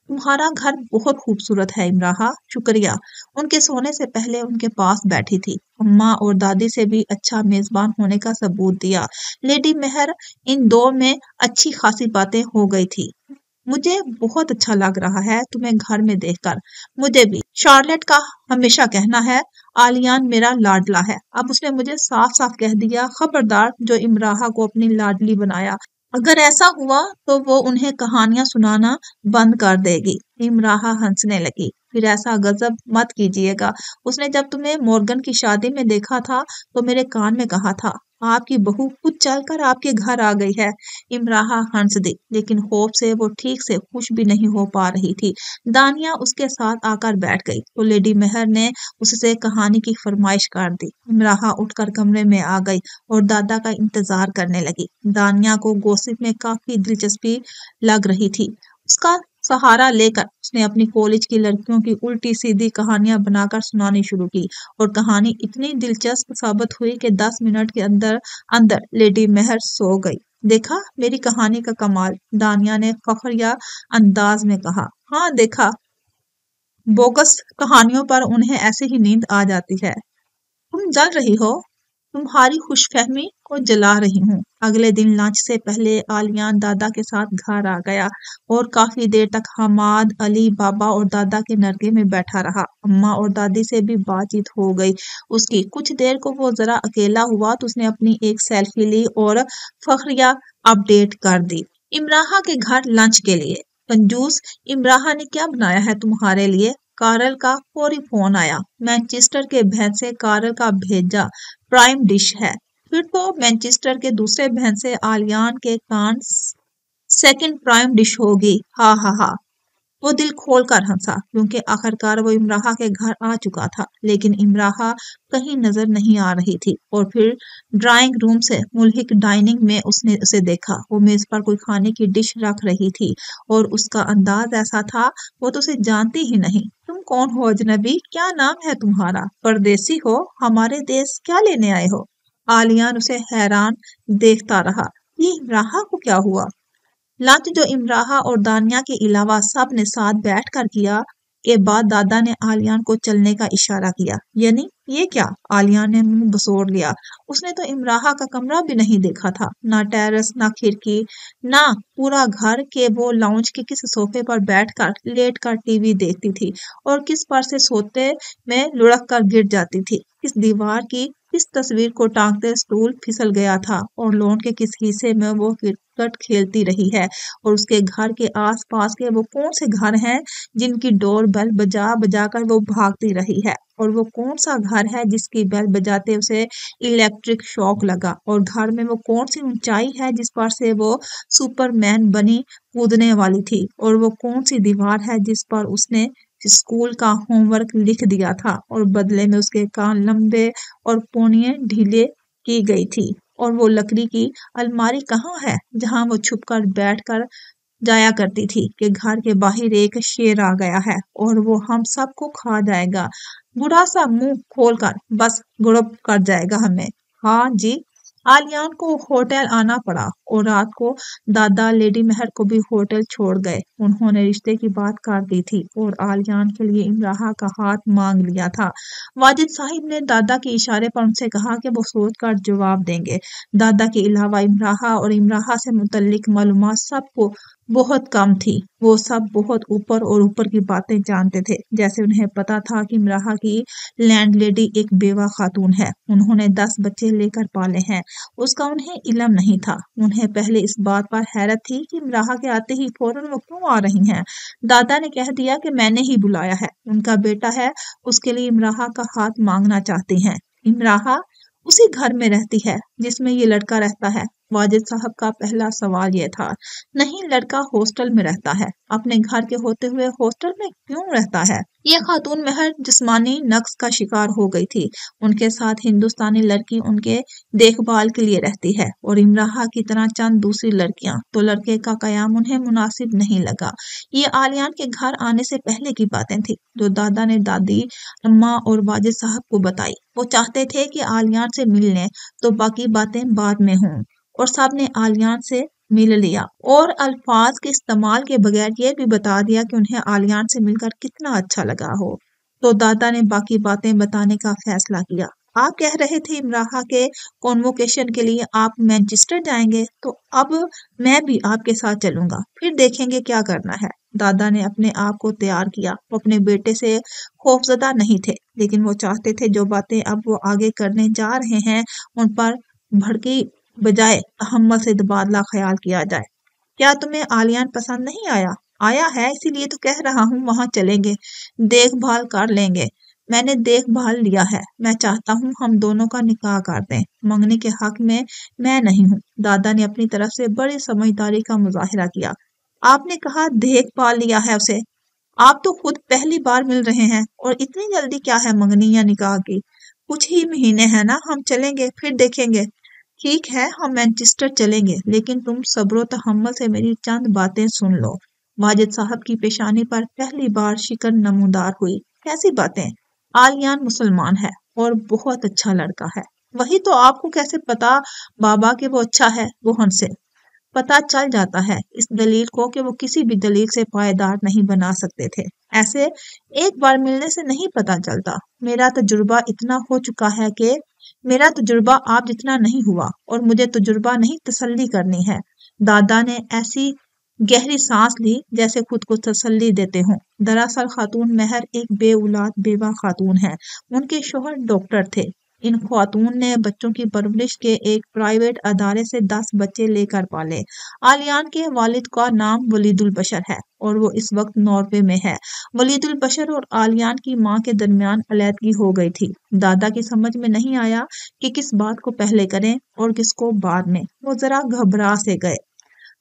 تمہارا گھر بہت خوبصورت ہے امراحہ، شکریہ۔ ان کے سونے سے پہلے ان کے پاس بیٹھی تھی۔ اماں اور دادی سے بھی اچھا میزبان ہونے کا ثبوت دیا۔ لیڈی مہر ان دو میں اچھی خاصی باتیں ہو گئی تھی۔ مجھے بہت اچھا لگ رہا ہے تمہیں گھر میں دیکھ کر۔ مجھے بھی۔ شارلٹ کا ہمیشہ کہنا ہے آلیان میرا لاڈلا ہے۔ اب اس نے مجھے صاف صاف کہہ دیا، خبردار جو امراحہ کو اپنی لاڈلی بنایا، اگر ایسا ہوا تو وہ انہیں کہانیاں سنانا بند کر دے گی۔ امراحہ ہنسنے لگی۔ پھر ایسا غضب مت کیجیے گا، اس نے جب تمہیں مورگن کی شادی میں دیکھا تھا تو میرے کان میں کہا تھا آپ کی بہو خود چل کر آپ کے گھر آ گئی ہے۔ امراحہ ہنس دی، لیکن خوف سے وہ ٹھیک سے خوش بھی نہیں ہو پا رہی تھی۔ دانیہ اس کے ساتھ آ کر بیٹھ گئی تو لیڈی مہر نے اس سے کہانی کی فرمائش کر دی۔ امراحہ اٹھ کر کمرے میں آ گئی اور دادا کا انتظار کرنے لگی۔ دانیہ کو گوسپ میں کافی دلچسپی لگ رہی تھی۔ اس کا سہارا لے کر اس نے اپنی کالج کی لڑکیوں کی الٹی سیدھی کہانیاں بنا کر سنانی شروع کی اور کہانی اتنی دلچسپ ثابت ہوئی کہ 10 منٹ کے اندر اندر لیڈی مہر سو گئی۔ دیکھا میری کہانی کا کمال، دانیہ نے فخریہ انداز میں کہا۔ ہاں دیکھا، بوگس کہانیوں پر انہیں ایسے ہی نیند آ جاتی ہے۔ تم جل رہی ہو، تمہاری خوش فہمی کو جلا رہی ہوں۔ اگلے دن لنچ سے پہلے آلیان دادا کے ساتھ گھر آ گیا اور کافی دیر تک حماد، علی، بابا اور دادا کے نرگے میں بیٹھا رہا۔ اماں اور دادی سے بھی بات چیت ہو گئی اس کی۔ کچھ دیر کو وہ ذرا اکیلا ہوا تو اس نے اپنی ایک سیلفی لی اور فخریہ اپ ڈیٹ کر دی۔ امراحہ کے گھر لنچ کے لیے۔ کنجوس، امراحہ نے کیا بنایا ہے تمہارے لیے؟ کارل کا فوری فون آیا۔ مینچسٹر کے بہن سے کارل کا بھیجا پرائم ڈش ہے۔ پھر تو مینچسٹر کے دوسرے بہن سے آلیان کے کان سیکنڈ پرائم ڈش ہوگی، ہاں ہاں ہاں۔ وہ دل کھول کر ہنسا کیونکہ آخرکار وہ امراحہ کے گھر آ چکا تھا، لیکن امراحہ کہیں نظر نہیں آ رہی تھی۔ اور پھر ڈرائنگ روم سے ملحق ڈائننگ میں اس نے اسے دیکھا۔ وہ میز پر کوئی کھانے کی ڈش رکھ رہی تھی اور اس کا انداز ایسا تھا وہ تو اسے جانتی ہی نہیں۔ تم کون ہو اجنبی؟ کیا نام ہے تمہارا؟ پردیسی ہو؟ ہمارے دیس کیا لینے آئے ہو؟ آلیان اسے حیران دیکھتا رہا۔ یہ امراحہ کو کیا ہوا؟ لنچ جو امراحہ اور دانیہ کے علاوہ سب نے ساتھ بیٹھ کر کیا کے بعد دادا نے آلیان کو چلنے کا اشارہ کیا۔ یعنی یہ کیا؟ آلیان نے منہ بسوڑ لیا۔ اس نے تو امراحہ کا کمرہ بھی نہیں دیکھا تھا، نہ ٹیرس، نہ کھڑکی، نہ پورا گھر کہ وہ لاؤنج کے کس صوفے پر بیٹھ کر لیٹ کر ٹی وی دیکھتی تھی اور کس پر سے سوتے میں لڑک کر گر جاتی تھی، کس دیوار کی کس تصویر کو ٹانگتے سٹول پھسل گیا تھا اور لون کے کس حصے میں وہ کرکٹ کھیلتی رہی ہے، اور اس کے گھر کے آس پاس کے وہ کون سے گھر ہیں جن کی ڈور بیل بجا بجا کر وہ بھاگتی رہی ہے، اور وہ کون سا گھر ہے جس کی بیل بجاتے اسے الیکٹرک شاک لگا، اور گھر میں وہ کون سی اونچائی ہے جس پر سے وہ سپر مین بنی کودنے والی تھی، اور وہ کون سی دیوار ہے جس پر اس نے اسکول کا ہوم ورک لکھ دیا تھا اور بدلے میں اس کے کان لمبے اور پونیاں ڈھیلے کی گئی تھی، اور وہ لکڑی کی الماری کہاں ہے جہاں وہ چھپ کر بیٹھ کر جایا کرتی تھی کہ گھر کے باہر ایک شیر آ گیا ہے اور وہ ہم سب کو کھا جائے گا، بڑا سا منہ کھول کر بس گڑپ کر جائے گا ہمیں۔ ہاں جی۔ آلیان کو ہوٹل آنا پڑا اور رات کو دادا لیڈی مہر کو بھی ہوٹل چھوڑ گئے۔ انہوں نے رشتے کی بات کر دی تھی اور آلیان کے لیے امراحہ کا ہاتھ مانگ لیا تھا۔ واجد صاحب نے دادا کے اشارے پر ان سے کہا کہ وہ سوچ کر جواب دیں گے۔ دادا کے علاوہ امراحہ اور امراحہ سے متعلق معلومات سب کو بہت کم تھی۔ وہ سب بہت اوپر اور اوپر کی باتیں جانتے تھے، جیسے انہیں پتا تھا کہ امراحہ کی لینڈ لیڈی ایک بیوہ خاتون ہے، انہوں نے 10 بچے لے کر پالے ہیں، اس کا انہیں علم نہیں تھا۔ انہیں پہلے اس بات پر حیرت تھی کہ امراحہ کے آتے ہی فوراً وہ کیوں آ رہی ہیں۔ دادا نے کہہ دیا کہ میں نے ہی بلایا ہے، ان کا بیٹا ہے، اس کے لیے امراحہ کا ہاتھ مانگنا چاہتی ہیں۔ امراحہ اسی گھر میں رہتی ہے جس میں یہ لڑکا رہتا ہے؟ واجد صاحب کا پہلا سوال یہ تھا۔ نہیں، لڑکا ہاسٹل میں رہتا ہے۔ اپنے گھر کے ہوتے ہوئے ہاسٹل میں کیوں رہتا ہے؟ یہ خاتون مہر جسمانی نقص کا شکار ہو گئی تھی، ان کے ساتھ ہندوستانی لڑکی ان کے دیکھ بھال کے لیے رہتی ہے، اور امراحہ کی طرح چند دوسری لڑکیاں، تو لڑکے کا قیام انہیں مناسب نہیں لگا۔ یہ آلیان کے گھر آنے سے پہلے کی باتیں تھیں جو دادا نے دادی، اماں اور واجد صاحب کو بتائی۔ وہ چاہتے تھے کہ آلیان سے مل لیں تو باقی باتیں بعد میں ہوں، اور سب نے آلیان سے मिल लिया और अल्फाज के इस्तेमाल के बगैर ये भी बता दिया कि उन्हें आलियान से मिलकर कितना अच्छा लगा हो। तो दादा ने बाकी बातें बताने का फैसला किया। आप कह रहे थे इमराहा के कॉन्वोकेशन के लिए आप मैनचेस्टर जाएंगे, तो अब मैं भी आपके साथ चलूंगा, फिर देखेंगे क्या करना है। दादा ने अपने आप को तैयार किया। वो अपने बेटे से खौफजदा नहीं थे, लेकिन वो चाहते थे जो बातें अब वो आगे करने जा रहे हैं उन पर भड़की बजाय तहम्मुल से तबादला ख्याल किया जाए। क्या तुम्हें आलियान पसंद नहीं आया? आया है, इसीलिए तो कह रहा हूँ वहां चलेंगे, देखभाल कर लेंगे। मैंने देखभाल लिया है, मैं चाहता हूँ हम दोनों का निकाह कर दें। मंगनी के हक में मैं नहीं हूँ। दादा ने अपनी तरफ से बड़ी समझदारी का मुजाहिरा किया। आपने कहा देखभाल लिया है उसे? आप तो खुद पहली बार मिल रहे हैं और इतनी जल्दी क्या है मंगनी या निकाह की? कुछ ही महीने हैं ना, हम चलेंगे फिर देखेंगे। ठीक है, हम मैनचेस्टर चलेंगे, लेकिन तुम सब्र तहम्मुल से मेरी चंद बातें सुन लो। वाजिद साहब की पेशानी पर पहली बार शिकन नमूदार हुई। कैसी बातें? आलियान मुसलमान है और बहुत अच्छा लड़का है। वही तो, आपको कैसे पता बाबा कि वो अच्छा है? वो हमसे पता चल जाता है इस दलील को कि वो किसी भी दलील से पायदार नहीं बना सकते थे। ऐसे एक बार मिलने से नहीं पता चलता। मेरा तजुर्बा इतना हो चुका है कि मेरा तजुर्बा आप जितना नहीं हुआ और मुझे तजुर्बा नहीं तसल्ली करनी है। दादा ने ऐसी गहरी सांस ली जैसे खुद को तसल्ली देते हों। दरअसल खातून महर एक बेउलाद बेवा खातून है। उनके शोहर डॉक्टर थे। इन खातून ने बच्चों की परवरिश के एक प्राइवेट अदारे से 10 बच्चे लेकर पाले। आलियान के वालिद का नाम वलीदुल बशर है और वो इस वक्त नॉर्वे में है। वलीदुल बशर और आलियान की माँ के दरमियान अलैदगी हो गई थी। दादा की समझ में नहीं आया कि किस बात को पहले करें और किसको बाद में। वो जरा घबरा से गए।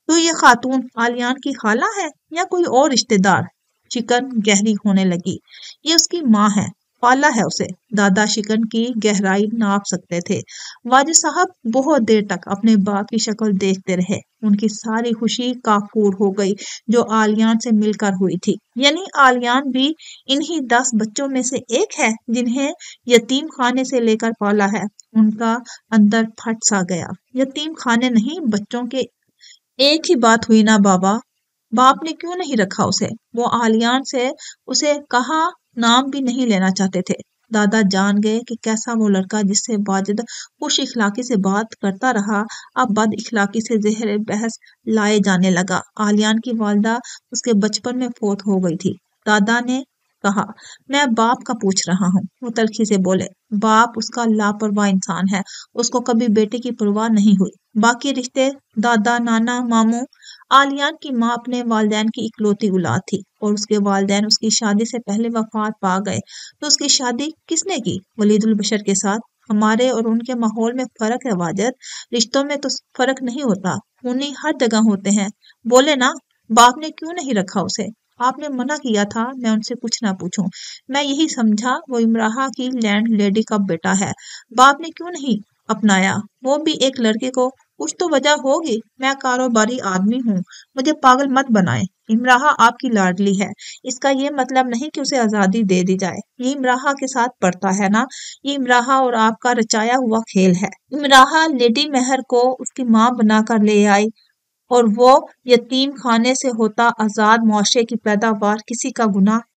तो ये खातून आलियान की खाला है या कोई और रिश्तेदार? शिकन गहरी होने लगी। ये उसकी माँ है, पाला है उसे। दादा शिकन की गहराई नाप सकते थे। वाजिद साहब बहुत देर तक अपने बाप की शक्ल देखते रहे। उनकी सारी खुशी काफूर हो गई जो आलियान से मिलकर हुई थी। यानी आलियान भी इन्हीं 10 बच्चों में से एक है जिन्हें यतीम खाने से लेकर पाला है। उनका अंदर फट सा गया। यतीम खाने नहीं, बच्चों के। एक ही बात हुई ना बाबा, बाप ने क्यों नहीं रखा उसे? वो आलियान से उसे कहा नाम भी नहीं लेना चाहते थे। दादा जान गए कि कैसा वो लड़का जिससे वाजिद खुश इखलाकी से बात करता रहा अब बद इखलाकी से जहर बहस लाए जाने लगा। आलियान की वालदा उसके बचपन में फौत हो गई थी। दादा ने कहा, मैं बाप का पूछ रहा हूँ। वो तलखी से बोले, बाप उसका लापरवाह इंसान है, उसको कभी बेटे की परवाह नहीं हुई। बाकी रिश्ते दादा नाना मामू। आलियान की माँ अपने वालिदैन की इकलौती औलाद थी और उसके वालिदैन उसकी शादी से पहले वफात पा गए। तो उसकी शादी किसने की? वलीदुल बशर के साथ। हमारे और उनके माहौल में फर्क है वाजिद, रिश्तों में तो फर्क नहीं होता, खूनी हर जगह होते हैं। बोले ना, बाप ने क्यों नहीं रखा उसे? आपने मना किया था मैं उनसे कुछ ना पूछूं। मैं यही समझा वो इमराहा की लैंड लेडी का बेटा है। बाप ने क्यों नहीं अपनाया? वो भी एक लड़के को। कुछ तो वजह होगी। मैं कारोबारी आदमी हूँ, मुझे पागल मत बनाए। इमराहा आपकी लाडली है, इसका ये मतलब नहीं कि उसे आजादी दे दी जाए। ये इमराहा के साथ पड़ता है ना, ये इमराहा और आपका रचाया हुआ खेल है। इमराहा लेडी मेहर को उसकी माँ बनाकर ले आई और वो यतीम खाने से होता आजाद मुआशरे की पैदावार किसी का गुनाह